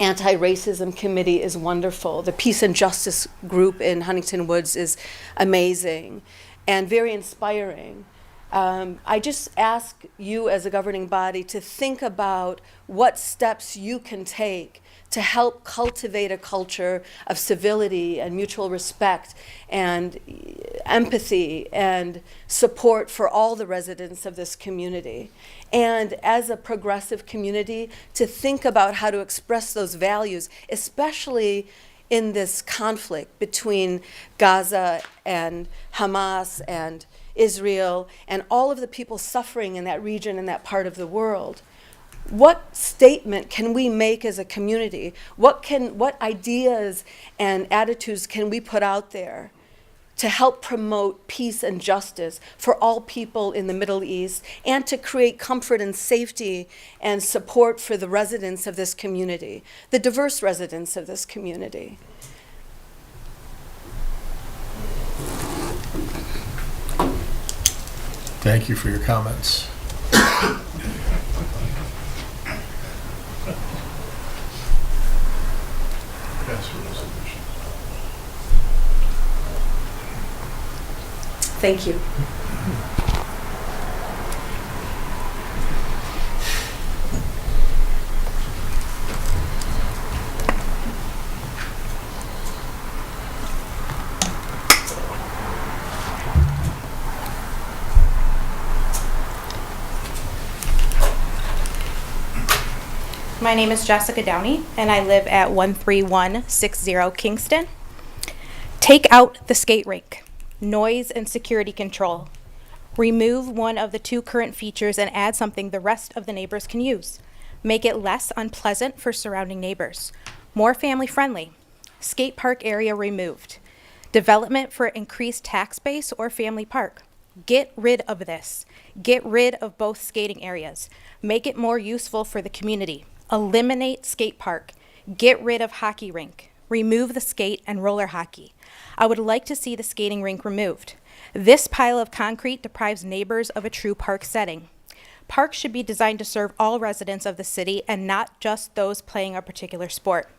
Anti-Racism Committee is wonderful. The Peace and Justice group in Huntington Woods is amazing and very inspiring. I just ask you as a governing body to think about what steps you can take to help cultivate a culture of civility and mutual respect and empathy and support for all the residents of this community. And as a progressive community, to think about how to express those values, especially in this conflict between Gaza and Hamas and Israel and all of the people suffering in that region and that part of the world. What statement can we make as a community? What ideas and attitudes can we put out there to help promote peace and justice for all people in the Middle East and to create comfort and safety and support for the residents of this community, the diverse residents of this community? Thank you for your comments. Thank you. My name is Jessica Downey, and I live at 13160 Kingston. Take out the skate rink, noise and security control. Remove one of the 2 current features and add something the rest of the neighbors can use. Make it less unpleasant for surrounding neighbors. More family friendly. Skate park area removed. Development for increased tax base or family park. Get rid of this. Get rid of both skating areas. Make it more useful for the community. Eliminate skate park. Get rid of hockey rink. Remove the skate and roller hockey. I would like to see the skating rink removed. This pile of concrete deprives neighbors of a true park setting. Parks should be designed to serve all residents of the city and not just those playing a particular sport.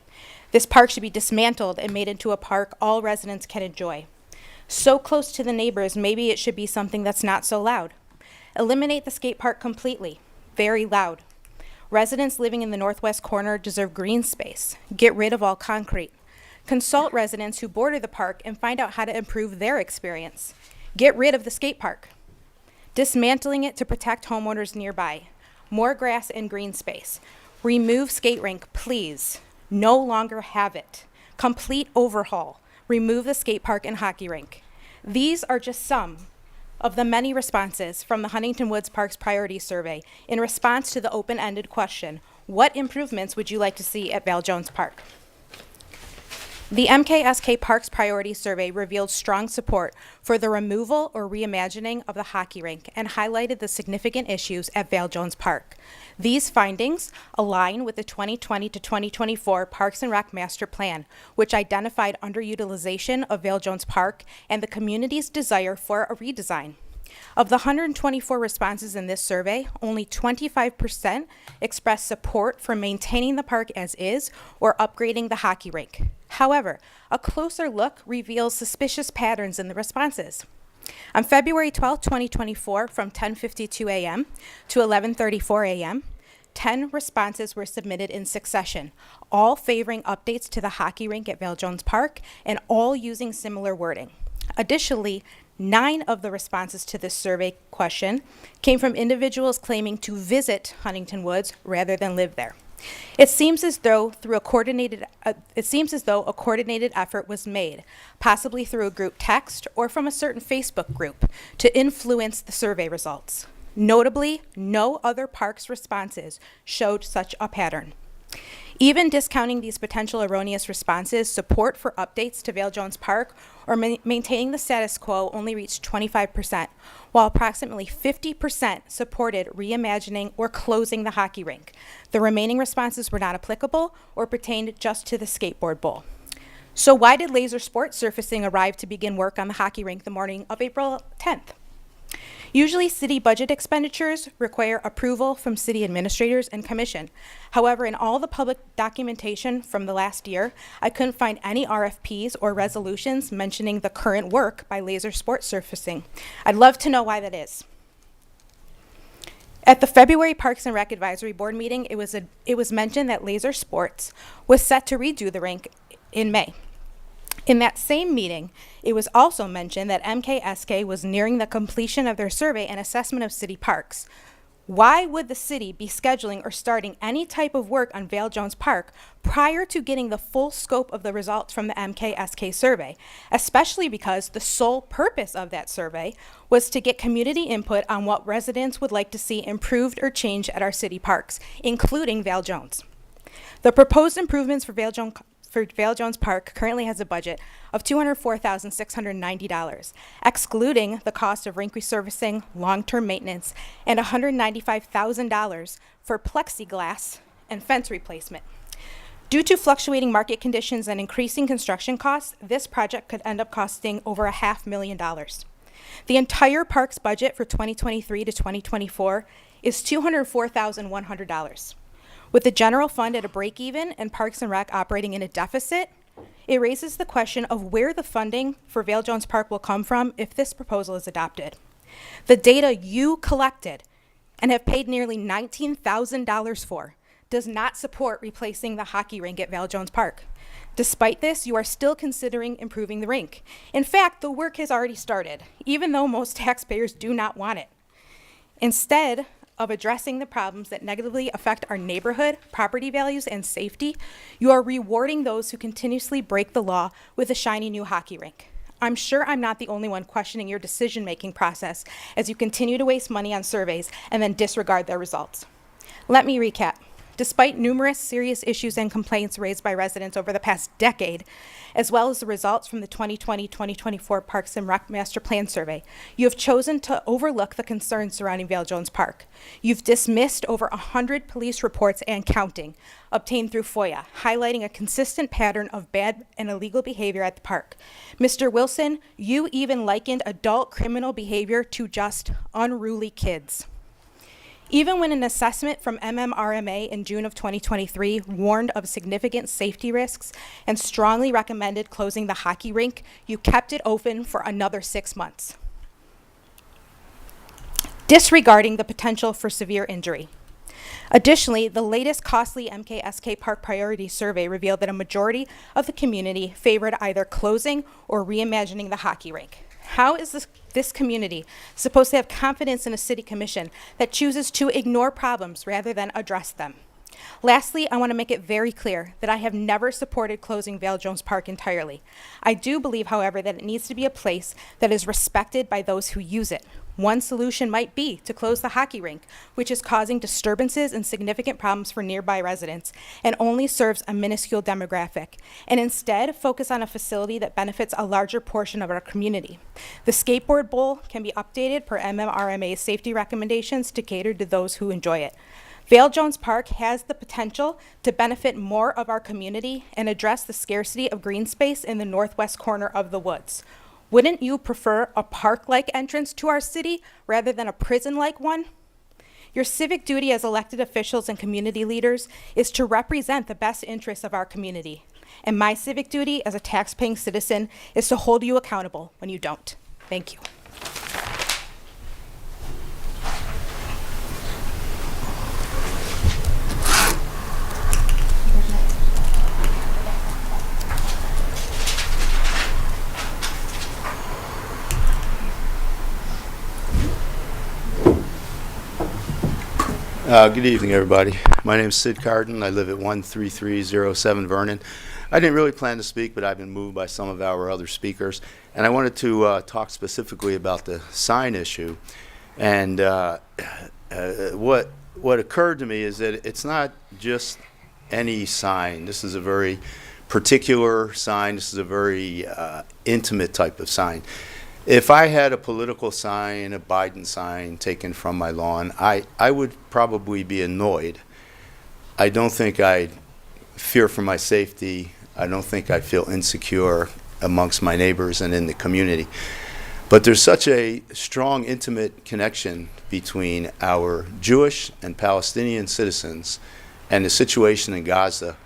This park should be dismantled and made into a park all residents can enjoy. So close to the neighbors, maybe it should be something that's not so loud. Eliminate the skate park completely. Very loud. Residents living in the northwest corner deserve green space. Get rid of all concrete. Consult residents who border the park and find out how to improve their experience. Get rid of the skate park. Dismantling it to protect homeowners nearby. More grass and green space. Remove skate rink, please. No longer have it. Complete overhaul. Remove the skate park and hockey rink. These are just some of the many responses from the Huntington Woods Parks Priority Survey in response to the open-ended question, what improvements would you like to see at Val Jones Park? The MKSK Parks Priority Survey revealed strong support for the removal or reimagining of the hockey rink and highlighted the significant issues at Val Jones Park. These findings align with the 2020 to 2024 Parks and Rec Master Plan, which identified underutilization of Val Jones Park and the community's desire for a redesign. Of the 124 responses in this survey, only 25% expressed support for maintaining the park as is or upgrading the hockey rink. However, a closer look reveals suspicious patterns in the responses. On February 12, 2024, from 10:52 a.m. to 11:34 a.m., 10 responses were submitted in succession, all favoring updates to the hockey rink at Val Jones Park and all using similar wording. Additionally, 9 of the responses to this survey question came from individuals claiming to visit Huntington Woods rather than live there. It seems as though a coordinated effort was made, possibly through a group text or from a certain Facebook group, to influence the survey results. Notably, no other parks responses showed such a pattern. Even discounting these potential erroneous responses, support for updates to Val Jones Park or maintaining the status quo only reached 25%, while approximately 50% supported reimagining or closing the hockey rink. The remaining responses were not applicable or pertained just to the skateboard bowl. So why did Laser Sports Surfacing arrive to begin work on the hockey rink the morning of April 10th? Usually, city budget expenditures require approval from city administrators and commission. However, in all the public documentation from the last year, I couldn't find any RFPs or resolutions mentioning the current work by Laser Sports Surfacing. I'd love to know why that is. At the February Parks and Rec Advisory Board meeting, it was mentioned that Laser Sports was set to redo the rink in May. In that same meeting, it was also mentioned that MKSK was nearing the completion of their survey and assessment of city parks. Why would the city be scheduling or starting any type of work on Val Jones Park prior to getting the full scope of the results from the MKSK survey, especially because the sole purpose of that survey was to get community input on what residents would like to see improved or changed at our city parks, including Val Jones? The proposed improvements for Val Jones Park currently has a budget of $204,690, excluding the cost of rink resurfacing, long-term maintenance, and $195,000 for plexiglass and fence replacement. Due to fluctuating market conditions and increasing construction costs, this project could end up costing over $500,000. The entire park's budget for 2023 to 2024 is $204,100. With the general fund at a break-even and Parks and Rec operating in a deficit, It raises the question of where the funding for Vale Jones Park will come from if this proposal is adopted. The data you collected and have paid nearly $19,000 for does not support replacing the hockey rink at Vale Jones Park. Despite this, you are still considering improving the rink. In fact, the work has already started, even though most taxpayers do not want it. Instead of addressing the problems that negatively affect our neighborhood, property values, and safety, you are rewarding those who continuously break the law with a shiny new hockey rink. I'm sure I'm not the only one questioning your decision-making process as you continue to waste money on surveys and then disregard their results. Let me recap. Despite numerous serious issues and complaints raised by residents over the past decade, as well as the results from the 2020-2024 Parks and Rec Master Plan Survey, you have chosen to overlook the concerns surrounding Vale Jones Park. You've dismissed over 100 police reports and counting, obtained through FOIA, highlighting a consistent pattern of bad and illegal behavior at the park. Mr. Wilson, you even likened adult criminal behavior to just unruly kids. Even when an assessment from MMRMA in June of 2023 warned of significant safety risks and strongly recommended closing the hockey rink, you kept it open for another 6 months, disregarding the potential for severe injury. Additionally, the latest costly MKSK Park Priority Survey revealed that a majority of the community favored either closing or reimagining the hockey rink. How is this community supposed to have confidence in a city commission that chooses to ignore problems rather than address them? Lastly, I want to make it very clear that I have never supported closing Vale Jones Park entirely. I do believe, however, that it needs to be a place that is respected by those who use it. One solution might be to close the hockey rink, which is causing disturbances and significant problems for nearby residents and only serves a minuscule demographic, and instead focus on a facility that benefits a larger portion of our community. The skateboard bowl can be updated per MMRMA's safety recommendations to cater to those who enjoy it. Vale Jones Park has the potential to benefit more of our community and address the scarcity of green space in the northwest corner of the woods. Wouldn't you prefer a park-like entrance to our city rather than a prison-like one? Your civic duty as elected officials and community leaders is to represent the best interests of our community. And my civic duty as a tax-paying citizen is to hold you accountable when you don't. Thank you. Good evening, everybody. My name is Sid Carden. I live at 13307 Vernon. I didn't really plan to speak, but I've been moved by some of our other speakers. And I wanted to talk specifically about the sign issue. And what occurred to me is that it's not just any sign. This is a very particular sign. This is a very intimate type of sign. If I had a political sign, a Biden sign taken from my lawn, I would probably be annoyed. I don't think I'd fear for my safety. I don't think I'd feel insecure amongst my neighbors and in the community. But there's such a strong, intimate connection between our Jewish and Palestinian citizens and the situation in Gaza.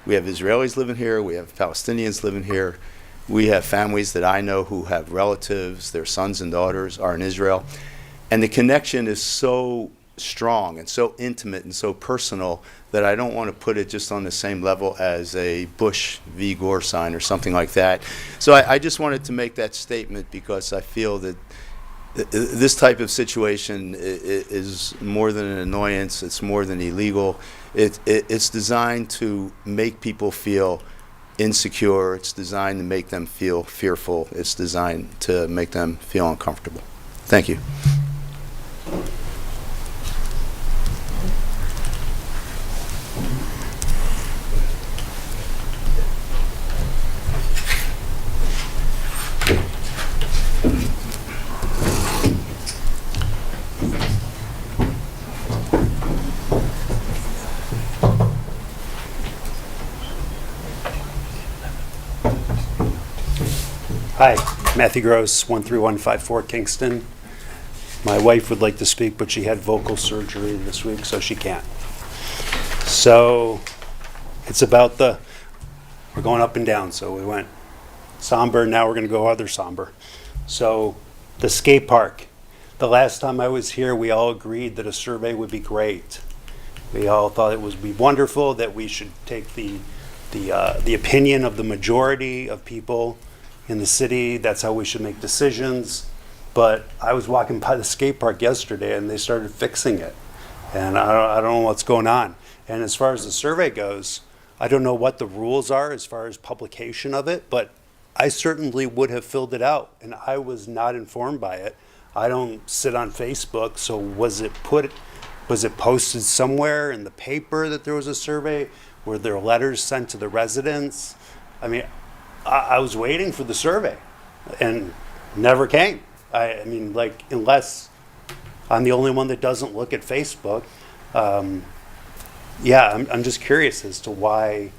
We have Israelis living here. We have Palestinians living here. We have families that I know who have relatives, their sons and daughters are in Israel. And the connection is so strong and so intimate and so personal that I don't want to put it just on the same level as a Bush v. Gore sign or something like that. So I just wanted to make that statement because I feel that this type of situation is more than an annoyance. It's more than illegal. It's designed to make people feel insecure. It's designed to make them feel fearful. It's designed to make them feel uncomfortable. Thank you. Hi, Matthew Gross, 13154 Kingston. My wife would like to speak, but she had vocal surgery this week, so she can't. So it's about the We're going up and down, so we went somber, now we're going to go other somber. So the skate park. The last time I was here, we all agreed that a survey would be great. We all thought it would be wonderful, that we should take the opinion of the majority of people in the city. That's how we should make decisions. But I was walking by the skate park yesterday and they started fixing it. And I don't know what's going on. And as far as the survey goes, I don't know what the rules are as far as publication of it, but I certainly would have filled it out, and I was not informed by it. I don't sit on Facebook, so was it posted somewhere in the paper that there was a survey? Were there letters sent to the residents? I mean, I was waiting for the survey, and never came. I mean, like, unless I'm the only one that doesn't look at Facebook. Yeah, I'm just curious as to why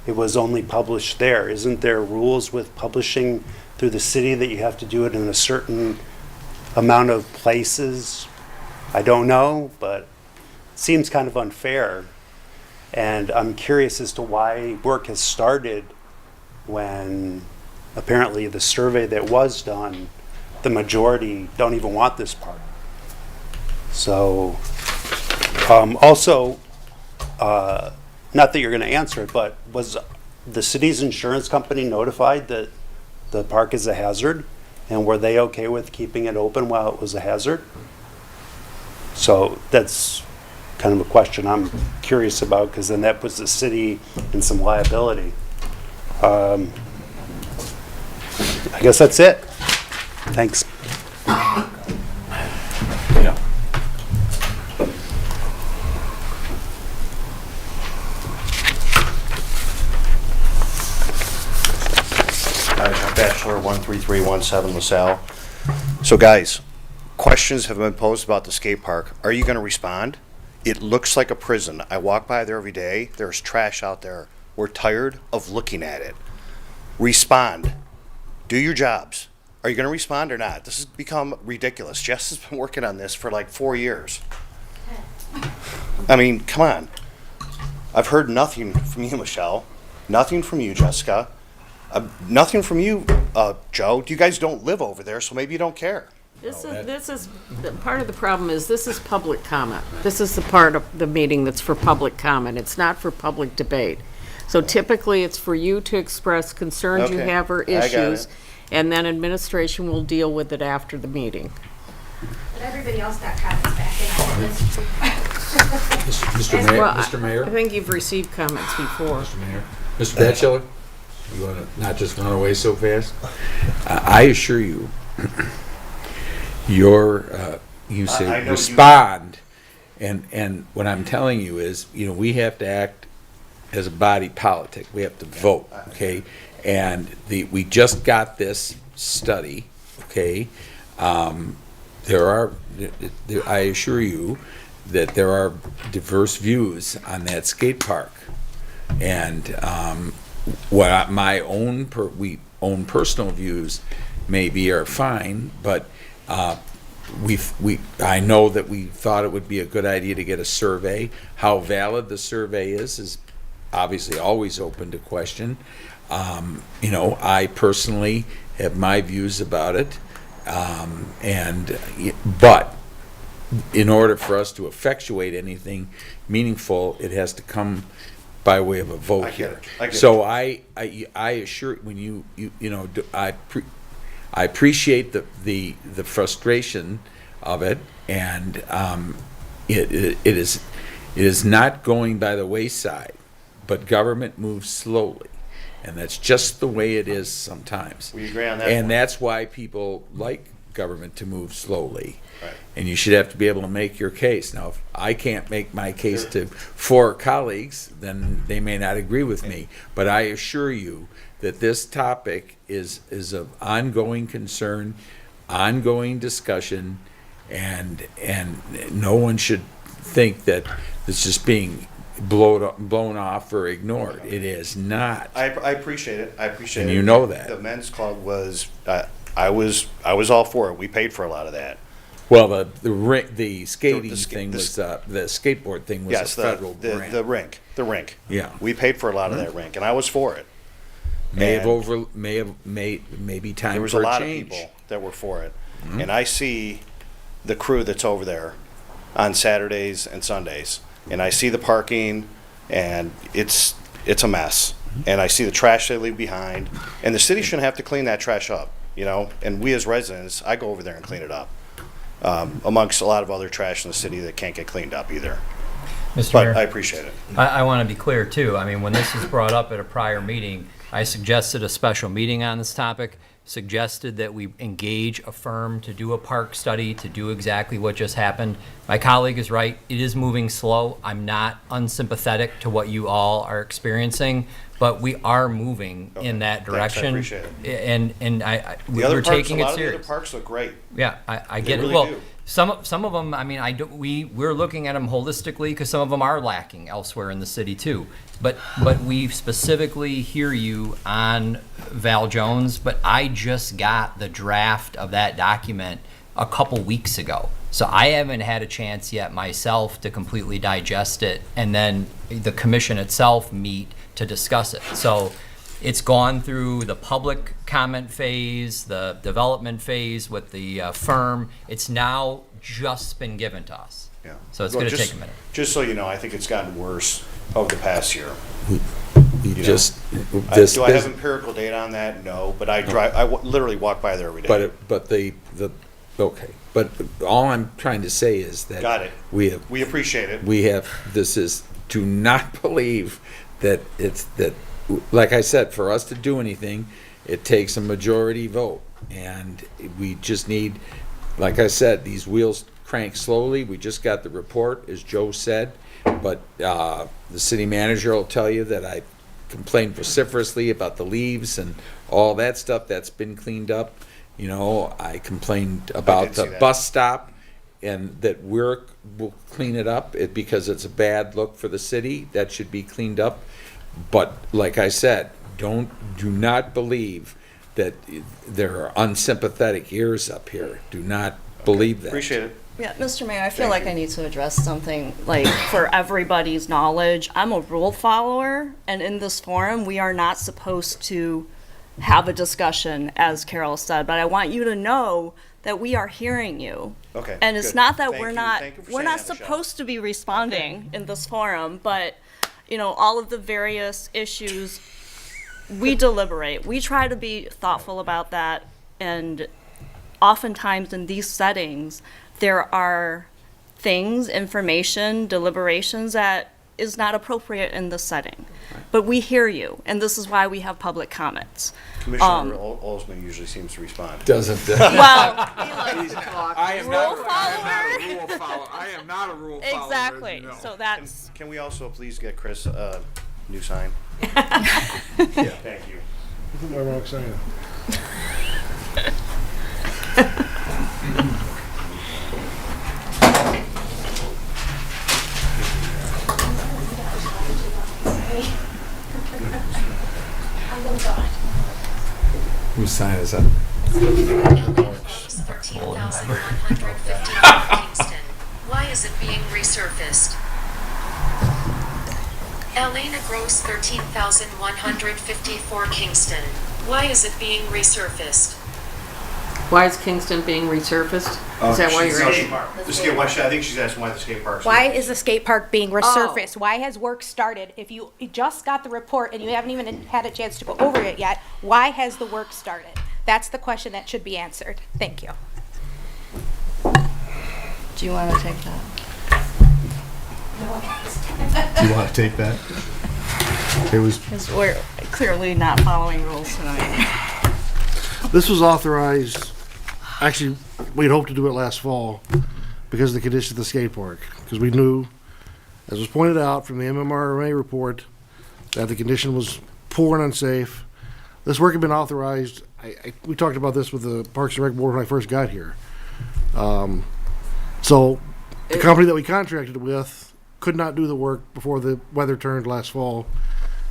it was only published there. Isn't there rules with publishing through the city that you have to do it in a certain amount of places? I don't know, but it seems kind of unfair. And I'm curious as to why work has started when apparently the survey that was done, the majority don't even want this part. So, also, not that you're going to answer it, but was the city's insurance company notified that the park is a hazard? And were they okay with keeping it open while it was a hazard? So that's kind of a question I'm curious about, because then that puts the city in some liability. I guess that's it. Thanks. Bachelor 13317 LaSalle. So guys, questions have been posed about the skate park. Are you going to respond? It looks like a prison. I walk by there every day. There's trash out there. We're tired of looking at it. Respond. Do your jobs. Are you going to respond or not? This has become ridiculous. Jess has been working on this for like 4 years. I mean, come on. I've heard nothing from you, Michelle. Nothing from you, Jessica. Nothing from you, Joe. You guys don't live over there, so maybe you don't care. This is part of the problem is this is public comment. This is the part of the meeting that's for public comment. It's not for public debate. So typically, it's for you to express concerns you Okay. have or I got issues, it. and then administration will deal with it after the meeting. But everybody else got comments back in. Mr. Mayor, Well, Mr. Mayor? I think you've received comments before. Mr. Mayor? Mr. Batchelor? You want to not just run away so fast? I assure you, you I say know respond, and what I'm telling you is, we have to act as a body politic. We have to vote, okay? And we just got this study, okay? I assure you that there are diverse views on that skate park, and my own personal views maybe are fine, but I know that we thought it would be a good idea to get a survey. How valid the survey is obviously always open to question. I personally have my views about it, but in order for us to effectuate anything meaningful, it has to come by way of a vote here. So I assure when I appreciate the frustration of it, and it is not going by the wayside, but government moves slowly, and that's just the way it is sometimes. We agree on that. And that's why people like government to move slowly. Right. And you should have to be able to make your case. Now, if I can't make my case to 4 colleagues, then they may not agree with me. But I assure you that this topic is of ongoing concern, ongoing discussion, and no one should think that it's just being blown off or ignored. It is not. I appreciate it. I appreciate And it. you know that. The men's club was, I was all for it. We paid for a lot of that. Well, the skating thing was the skateboard thing was Yes, a federal grant. the rink. Yeah. We paid for a lot of that rink, and I was for it. And maybe time there was for a lot change. of people that were for it. Mhm. And I see the crew that's over there on Saturdays and Sundays. And I see the parking, and it's a mess. And I see the trash they leave behind. And the city shouldn't have to clean that trash up, you know? And we as residents, I go over there and clean it up. Amongst a lot of other trash in the city that can't get cleaned up either. Mr. But Mayor? I appreciate it. I want to be clear too. I mean, when this was brought up at a prior meeting, I suggested a special meeting on this topic, suggested that we engage a firm to do a park study, to do exactly what just happened. My colleague is right. It is moving slow. I'm not unsympathetic to what you all are experiencing, but we are moving in that Thanks, I direction. appreciate it. And The other we're parks, taking a it lot of the serious. other parks look great. Yeah, I They get really it. Well, do. some of them, I mean, we're looking at them holistically because some of them are lacking elsewhere in the city too. But we specifically hear you on Val Jones, but I just got the draft of that document a couple weeks ago. So I haven't had a chance yet myself to completely digest it and then the commission itself meet to discuss it. So it's gone through the public comment phase, the development phase with the firm. It's now just been given to us. Yeah. So it's Well, going to just- take a minute. Just so you know, I think it's gotten worse over the past year. You You know? just Do I have empirical data on that? No, but I drive. Literally walk by there every day. But okay. But all I'm trying to say is that Got it. we appreciate it. We have. This is do not believe that it's that. Like I said, for us to do anything, it takes a majority vote, and we just need. Like I said, these wheels crank slowly. We just got the report, as Joe said, but the city manager will tell you that I complained vociferously about the leaves and all that stuff that's been cleaned up. You know, I complained about see the that. bus stop, and that we'll clean it up because it's a bad look for the city. That should be cleaned up. But like I said, do not believe that there are unsympathetic ears up here. Do not believe that. Appreciate it. Yeah, Mr. Mayor, I feel like I need to address something, like, for everybody's knowledge. I'm a rule follower, and in this forum, we are not supposed to have a discussion, as Carol said, but I want you to know that we are hearing you. Okay, And it's good. not that Thank we're you. not, Thank you for we're saying not that, Michelle. supposed to be responding in this forum, but, you know, all of the various issues, we deliberate. We try to be thoughtful about that, and oftentimes in these settings, there are things, information, deliberations that is not appropriate in this setting. But we hear you, and this is why we have public comments. Commissioner Olsman usually seems to respond. Doesn't. Well, I am rule not a rule follower. I am not a rule follower. Exactly. So that's. Can we also please get Chris a new sign? Thank you. My wrong sign. Whose sign is that? Why is it being resurfaced? Elena Gross, 13,154 Kingston. Why is it being resurfaced? Why is Kingston being resurfaced? Is that why you're asking? I think she's asking why the skate park's. Why is the skate park being resurfaced? Why has work started? If you just got the report and you haven't even had a chance to go over it yet, why has the work started? That's the question that should be answered. Thank you. Do you want to take that? Do you want to take that? It was. Because we're clearly not following rules tonight. This was authorized, actually, we'd hoped to do it last fall because of the condition of the skate park. Because we knew, as was pointed out from the MMRMA report, that the condition was poor and unsafe. This work had been authorized, we talked about this with the Parks and Rec Board when I first got here. So the company that we contracted with could not do the work before the weather turned last fall.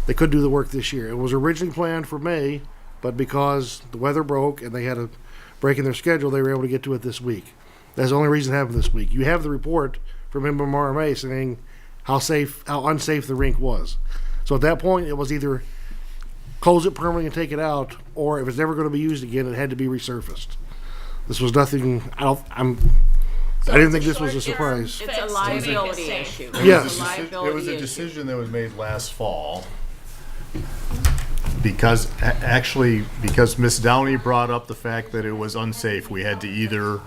They could do the work this year. It was originally planned for May, but because the weather broke and they had a break in their schedule, they were able to get to it this week. That's the only reason it happened this week. You have the report from MMRMA saying how unsafe the rink was. So at that point, it was either close it permanently and take it out, or if it's never going to be used again, it had to be resurfaced. This was nothing. I didn't think this was a surprise. It's a liability issue. Yes. It's a liability It was a issue. decision that was made last fall. Because, because Ms. Downey brought up the fact that it was unsafe, we had to either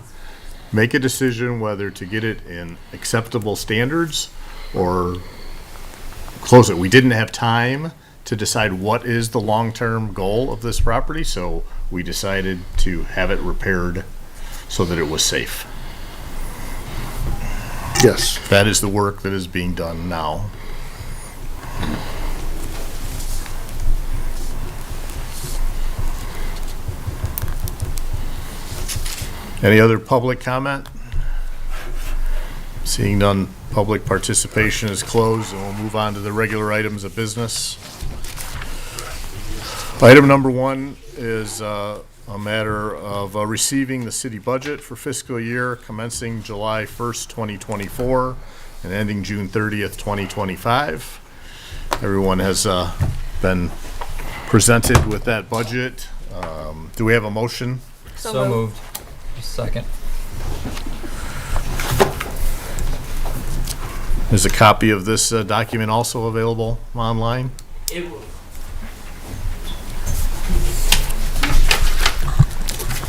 make a decision whether to get it in acceptable standards or close it. We didn't have time to decide what is the long-term goal of this property, so we decided to have it repaired so that it was safe. Yes. That is the work that is being done now. Any other public comment? Seeing none, public participation is closed, and we'll move on to the regular items of business. Item number 1 is a matter of receiving the city budget for fiscal year commencing July 1st, 2024 and ending June 30th, 2025. Everyone has been presented with that budget. Do we have a motion? So moved. Second. Is a copy of this document also available online?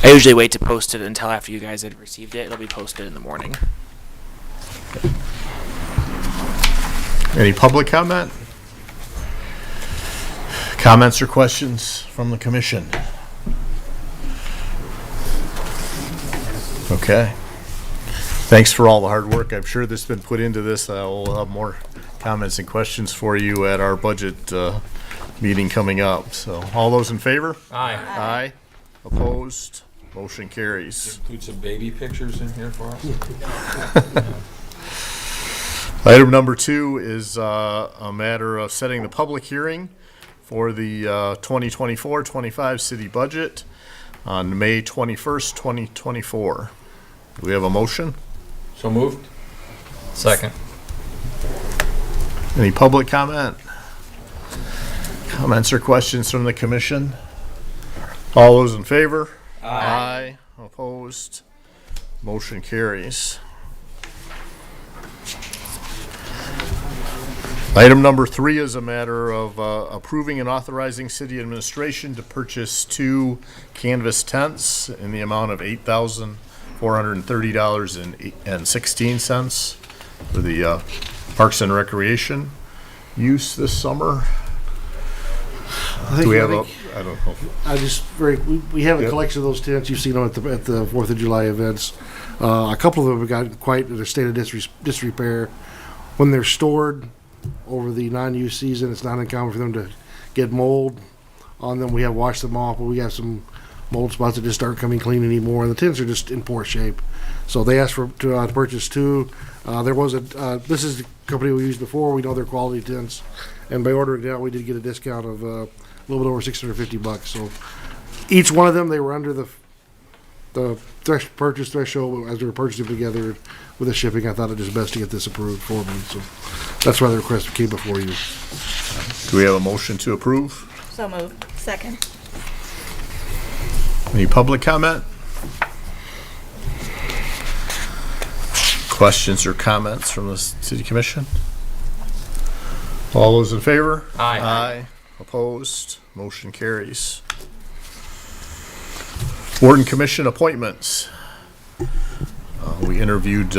I usually wait to post it until after you guys had received it. It'll be posted in the morning. Any public comment? Comments or questions from the commission? Okay. Thanks for all the hard work. I'm sure that's been put into this. We'll have more comments and questions for you at our budget meeting coming up. So, all those in favor? Aye. Aye. Opposed? Motion carries. Include some baby pictures in here for us. Item number 2 is a matter of setting the public hearing for the 2024-25 city budget on May 21st, 2024. Do we have a motion? So moved. Second. Any public comment? Comments or questions from the commission? All those in favor? Aye. Opposed? Motion carries. Item number 3 is a matter of approving and authorizing city administration to purchase 2 canvas tents in the amount of $8,430.16 for the Parks and Recreation use this summer. Do we have a, I don't know. We have a collection of those tents. You've seen them at the 4th of July events. A couple of them have gotten quite in a state of disrepair. When they're stored over the non-use season, it's not uncommon for them to get mold on them. We have washed them off, but we have some mold spots that just aren't coming clean anymore, and the tents are just in poor shape. So they asked to purchase 2. There was this is the company we used before. We know they're quality tents, and by ordering it out, we did get a discount of a little bit over $650. So each one of them, they were under the purchase threshold as we were purchasing together with the shipping. I thought it was best to get this approved for me, so that's why the request came before you. Do we have a motion to approve? So moved. Second. Any public comment? Questions or comments from the city commission? All those in favor? Aye. Aye. Opposed? Motion carries. Warden Commission appointments. We interviewed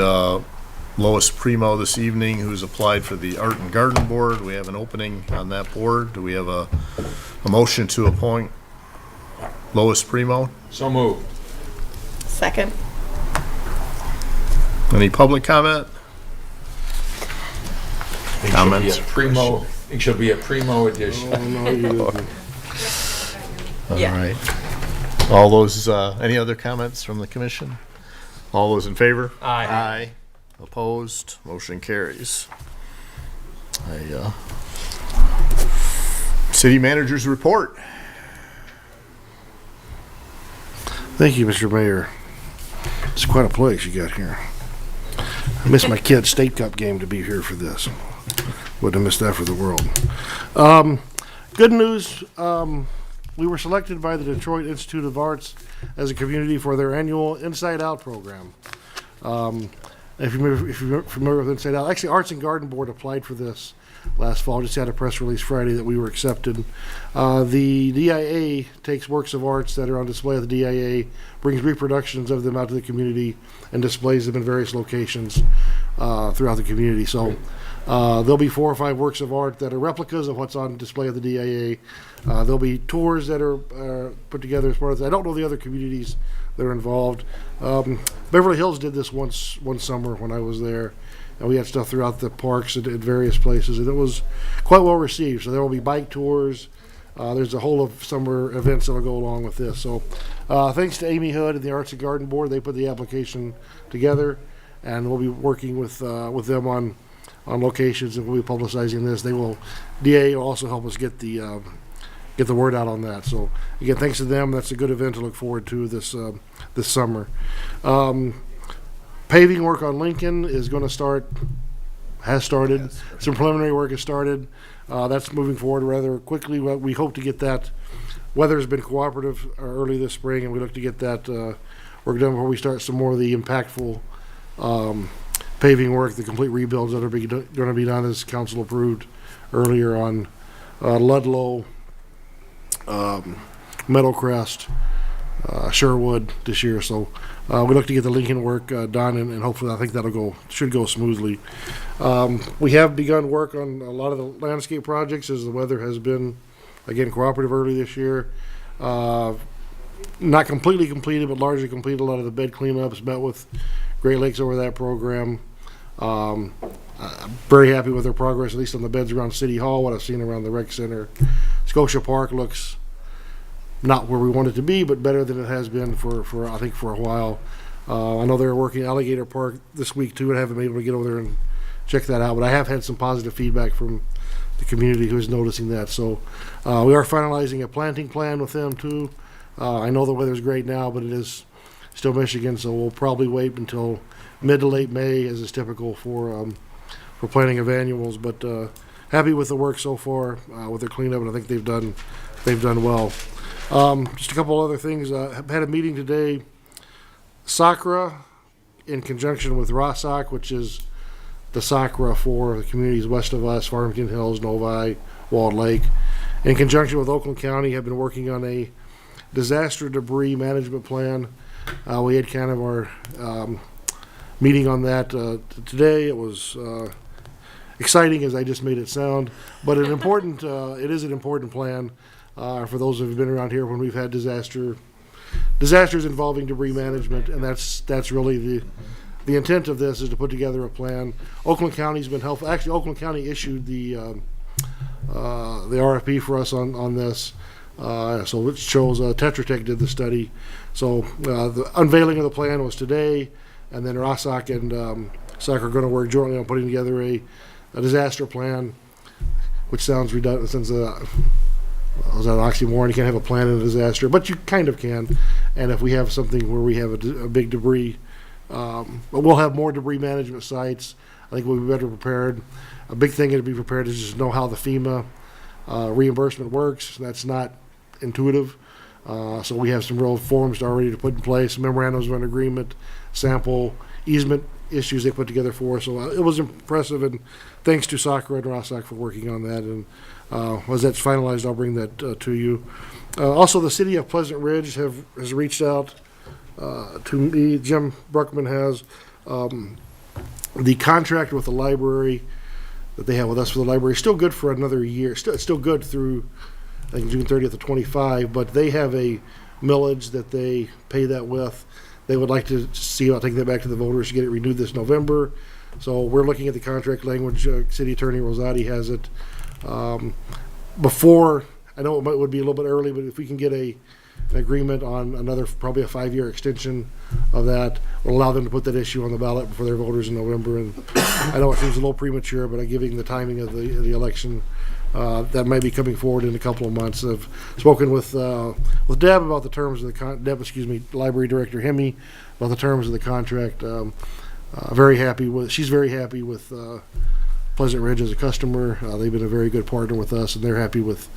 Lois Primo this evening, who's applied for the Art and Garden Board. We have an opening on that board. Do we have a motion to appoint Lois Primo? So moved. Second. Any public comment? Comments? It should be a primo edition. All right. All those, any other comments from the commission? All those in favor? Aye. Aye. Opposed? Motion carries. City manager's report. Thank you, Mr. Mayor. It's quite a place you got here. I missed my kid's state cup game to be here for this. Wouldn't have missed that for the world. Good news, we were selected by the Detroit Institute of Arts as a community for their annual Inside Out program. If you're familiar with Inside Out, actually Arts and Garden Board applied for this last fall. Just had a press release Friday that we were accepted. The DIA takes works of arts that are on display at the DIA, brings reproductions of them out to the community, and displays them in various locations throughout the community. So there'll be 4 or 5 works of art that are replicas of what's on display at the DIA. There'll be tours that are put together as part of this. I don't know the other communities that are involved. Beverly Hills did this one summer when I was there. And we had stuff throughout the parks at various places, and it was quite well received. So there will be bike tours. There's a whole of summer events that will go along with this. So thanks to Amy Hood and the Arts and Garden Board, they put the application together, and we'll be working with them on locations, and we'll be publicizing this. DA will also help us get the word out on that. So again, thanks to them. That's a good event to look forward to this summer. Paving work on Lincoln is going to has started. Some preliminary work has started. That's moving forward rather quickly. We hope to get that. Weather has been cooperative early this spring, and we look to get that work done before we start some more of the impactful paving work, the complete rebuilds that are going to be done as council approved earlier on Ludlow, Meadowcrest, Sherwood this year. So we look to get the Lincoln work done, and hopefully I think should go smoothly. We have begun work on a lot of the landscape projects as the weather has been, again, cooperative early this year. Not completely completed, but largely completed. A lot of the bed cleanups, met with Great Lakes over that program. Very happy with their progress, at least on the beds around City Hall, what I've seen around the rec center. Scotia Park looks not where we want it to be, but better than it has been for I think for a while. I know they're working Alligator Park this week too, and I haven't been able to get over there and check that out, but I have had some positive feedback from the community who is noticing that. So we are finalizing a planting plan with them too. I know the weather's great now, but it is still Michigan, so we'll probably wait until mid to late May, as is typical for planting of annuals. But happy with the work so far with their cleanup, and I think they've done well. Just a couple other things. I've had a meeting today. SACRA, in conjunction with ROSAC, which is the SACRA for the communities west of us, Farmington Hills, Novi, Walled Lake, in conjunction with Oakland County, have been working on a disaster debris management plan. We had kind of our meeting on that today. It was exciting, as I just made it sound, but it is an important plan for those who have been around here when we've had disasters involving debris management, and that's really the intent of this, is to put together a plan. Oakland County's been helpful. Actually, Oakland County issued the RFP for us on this. So it shows Tetra Tech did the study. So the unveiling of the plan was today, and then ROSAC and SAC are going to work jointly on putting together a disaster plan, which sounds redundant since is that an oxymoron? You can't have a plan in a disaster, but you kind of can. And if we have something where we have a big debris, but we'll have more debris management sites. I think we'll be better prepared. A big thing to be prepared is just know how the FEMA reimbursement works. That's not intuitive. So we have some real forms already to put in place, memorandums of agreement, sample easement issues they put together for us. So it was impressive, and thanks to SACRA and ROSAC for working on that. And as that's finalized, I'll bring that to you. Also, the city of Pleasant Ridge has reached out to me. Jim Bruckman has the contract with the library that they have with us for the library. Still good for another year. It's still good through, I think, June 30th of 25, but they have a millage that they pay that with. They would like to see about taking that back to the voters to get it renewed this November. So we're looking at the contract language. City Attorney Rosati has it. Before, I know it would be a little bit early, but if we can get an agreement on another, probably a 5-year extension of that, will allow them to put that issue on the ballot before their voters in November. And I know it seems a little premature, but given the timing of the election, that might be coming forward in a couple of months. I've spoken with Deb about the terms of the Library Director Hemi about the terms of the contract. She's very happy with Pleasant Ridge as a customer. They've been a very good partner with us, and they're happy with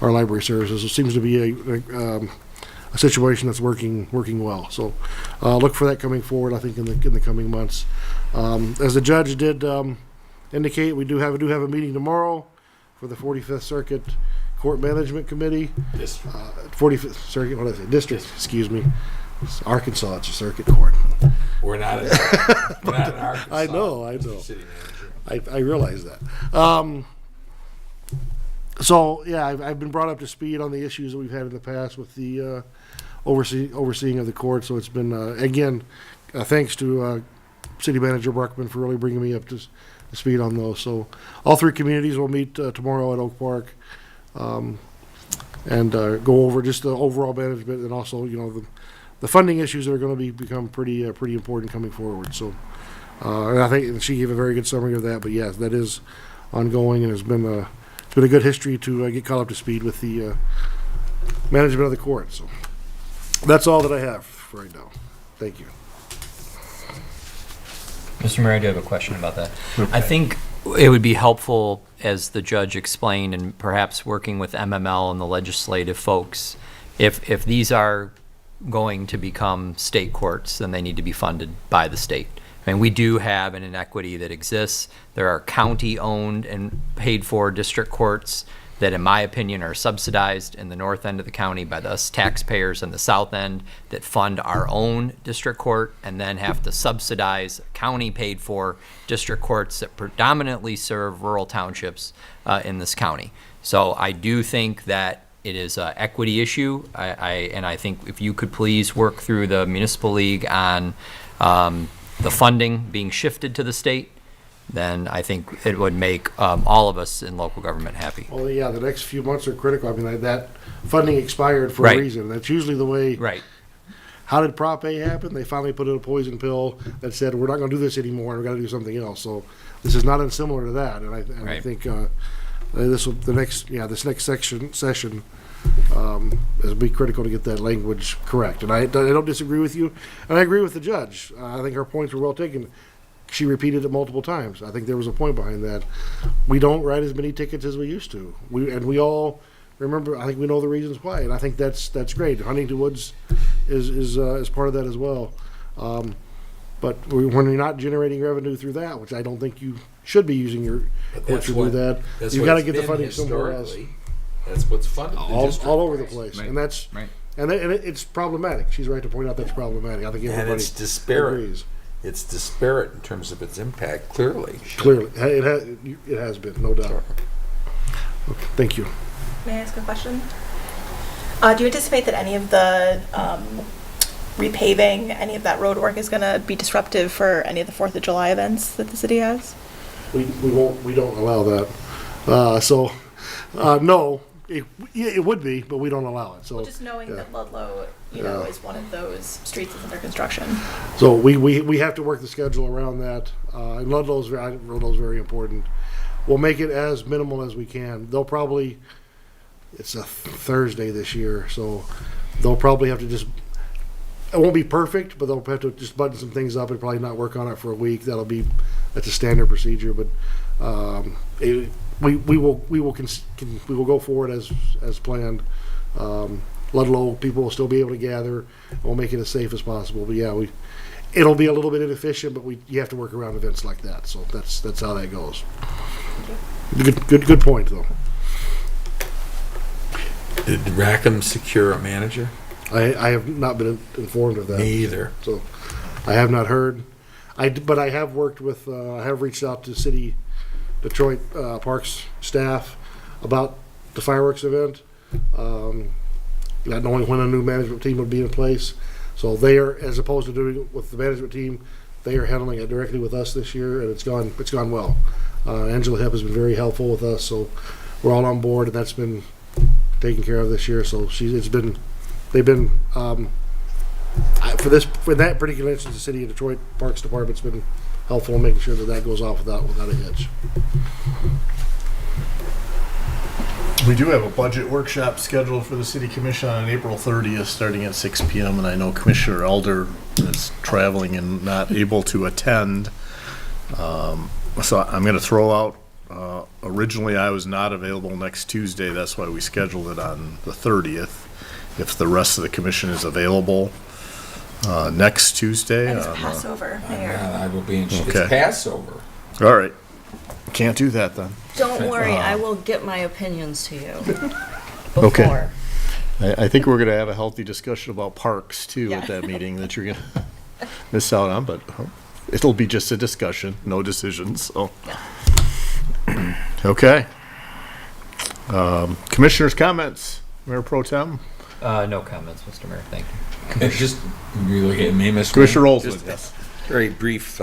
our library services. It seems to be a situation that's working well. So look for that coming forward, I think, in the coming months. As the judge did indicate, we do have a meeting tomorrow for the 45th Circuit Court Management Committee. 45th Circuit, what did I say? District, excuse me. It's Arkansas, it's a circuit court. We're not in Arkansas. I know. City manager. I realize that. So yeah, I've been brought up to speed on the issues that we've had in the past with the overseeing of the court. So it's been again, thanks to City Manager Bruckman for really bringing me up to speed on those. So all three communities will meet tomorrow at Oak Park, and go over just the overall management and also the funding issues that are going to become pretty important coming forward. So. And I think she gave a very good summary of that. But yes, that is ongoing, and it's been a good history to get caught up to speed with the management of the court. So that's all that I have for right now. Thank you. Mr. Mayor, I do have a question about that. I think it would be helpful, as the judge explained, and perhaps working with MML and the legislative folks, if these are going to become state courts, then they need to be funded by the state. I mean, we do have an inequity that exists. There are county-owned and paid-for district courts that, in my opinion, are subsidized in the north end of the county by us taxpayers, and the south end that fund our own district court and then have to subsidize county-paid-for district courts that predominantly serve rural townships in this county. So I do think that it is an equity issue, and I think if you could please work through the municipal league on the funding being shifted to the state, then I think it would make all of us in local government happy. Well, yeah, the next few months are critical. I mean, that funding expired for Right. a reason. That's usually the way. Right. How did Prop A happen? They finally put in a poison pill that said, we're not going to do this anymore, and we've got to do something else. So this is not unsimilar to that. And I Right. think this next session it'll be critical to get that language correct. And I don't disagree with you, and I agree with the judge. I think her points were well taken. She repeated it multiple times. I think there was a point behind that. We don't write as many tickets as we used to. We all remember. I think we know the reasons why, and I think that's great. Huntington Woods is part of that as well. But when you're not generating revenue through that, which I don't think you should be using your courts to do that, you've got to get the funding somewhere else. That's what's funded. All over the place, Right. and that's Right. and it's problematic. She's right to point out that's problematic. I think And everybody it's disparate. agrees. It's disparate in terms of its impact, clearly. Clearly, it has been, no doubt. Okay, thank you. May I ask a question? Do you anticipate that any of the repaving, any of that road work is going to be disruptive for any of the 4th of July events that the city has? We don't allow that. No, it would be, but we don't allow it. So Well, just knowing yeah. that Ludlow, Yeah. is one of those streets that's under construction. So we have to work the schedule around that. And Ludlow's very important. We'll make it as minimal as we can. It's a Thursday this year, so they'll probably have to just, it won't be perfect, but they'll have to just button some things up and probably not work on it for a week. That's a standard procedure, but we will go forward as planned. Ludlow people will still be able to gather, and we'll make it as safe as possible. But yeah, it'll be a little bit inefficient, but you have to work around events like that. So that's how that goes. Good point though. Did Rackham secure a manager? I have not been informed of that. Me either. So I have not heard. But I have worked with. I have reached out to City Detroit Parks staff about the fireworks event. Not knowing when a new management team would be in place, so they are, as opposed to doing it with the management team, they are handling it directly with us this year, and it's gone well. Angela Hebb has been very helpful with us, so we're all on board, and that's been taken care of this year. So they've been for that particular instance, the City of Detroit Parks Department's been helpful in making sure that goes off without a hitch. We do have a budget workshop scheduled for the city commission on April 30th, starting at 6 p.m. And I know Commissioner Elder is traveling and not able to attend. So I'm going to throw out Originally, I was not available next Tuesday, that's why we scheduled it on the 30th. If the rest of the commission is available next Tuesday. And it's Passover, Mayor. I will be in, Okay. it's Passover. All right. Can't do that then. Don't worry, I will get my opinions to you Okay. before. I think we're going to have a healthy discussion about parks too Yeah. at that meeting that you're going to miss out on, but it'll be just a discussion, no decisions, so. Okay. Commissioners' comments, Mayor Pro Tem? No comments, Mr. Mayor, thank you. Just, you look at me, Mr. Commissioner Mayor? Olson, Just a yes. Very brief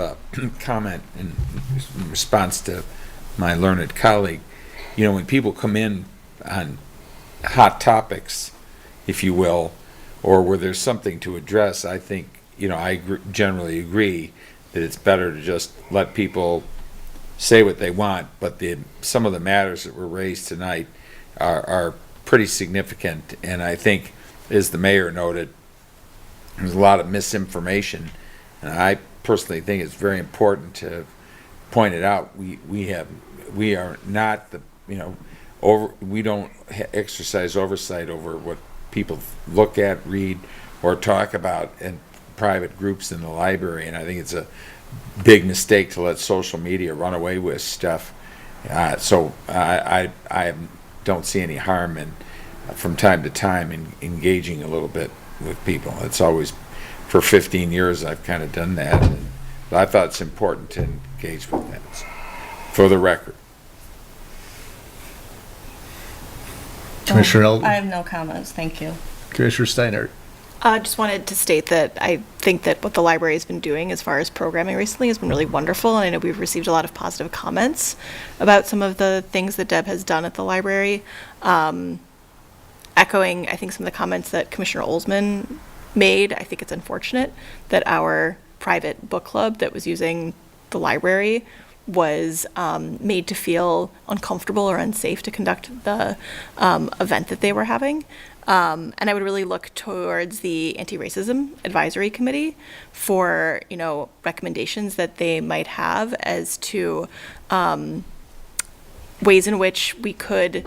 comment in response to my learned colleague. You know, when people come in on hot topics, if you will, or where there's something to address, I think, you know, I generally agree that it's better to just let people say what they want, but some of the matters that were raised tonight are pretty significant, and I think, as the mayor noted, there's a lot of misinformation, and I personally think it's very important to point it out. We are not the, you know, we don't exercise oversight over what people look at, read, or talk about in private groups in the library, and I think it's a big mistake to let social media run away with stuff. So I don't see any harm in, from time to time, in engaging a little bit with people. It's always, for 15 years, I've kind of done that. But I thought it's important to engage with that, for the record. Commissioner Eldon? I have no comments, thank you. Commissioner Steinhardt? I just wanted to state that I think that what the library has been doing as far as programming recently has been really wonderful, and I know we've received a lot of positive comments about some of the things that Deb has done at the library. Echoing, I think, some of the comments that Commissioner Olsman made, I think it's unfortunate that our private book club that was using the library was made to feel uncomfortable or unsafe to conduct the event that they were having. And I would really look towards the Anti-Racism Advisory Committee for, you know, recommendations that they might have as to ways in which we could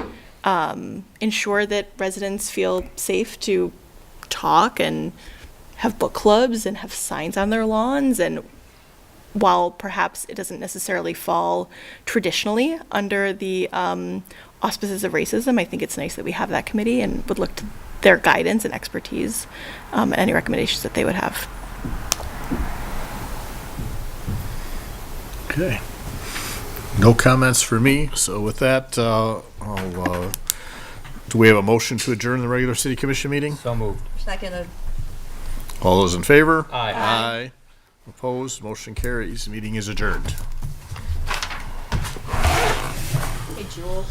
ensure that residents feel safe to talk and have book clubs and have signs on their lawns. And while perhaps it doesn't necessarily fall traditionally under the auspices of racism, I think it's nice that we have that committee and would look to their guidance and expertise and any recommendations that they would have. Okay. No comments for me, so with that, do we have a motion to adjourn the regular city commission meeting? So moved. Seconded. All those in favor? Aye. Aye. Opposed, motion carries, meeting is adjourned. Hey, Jewel.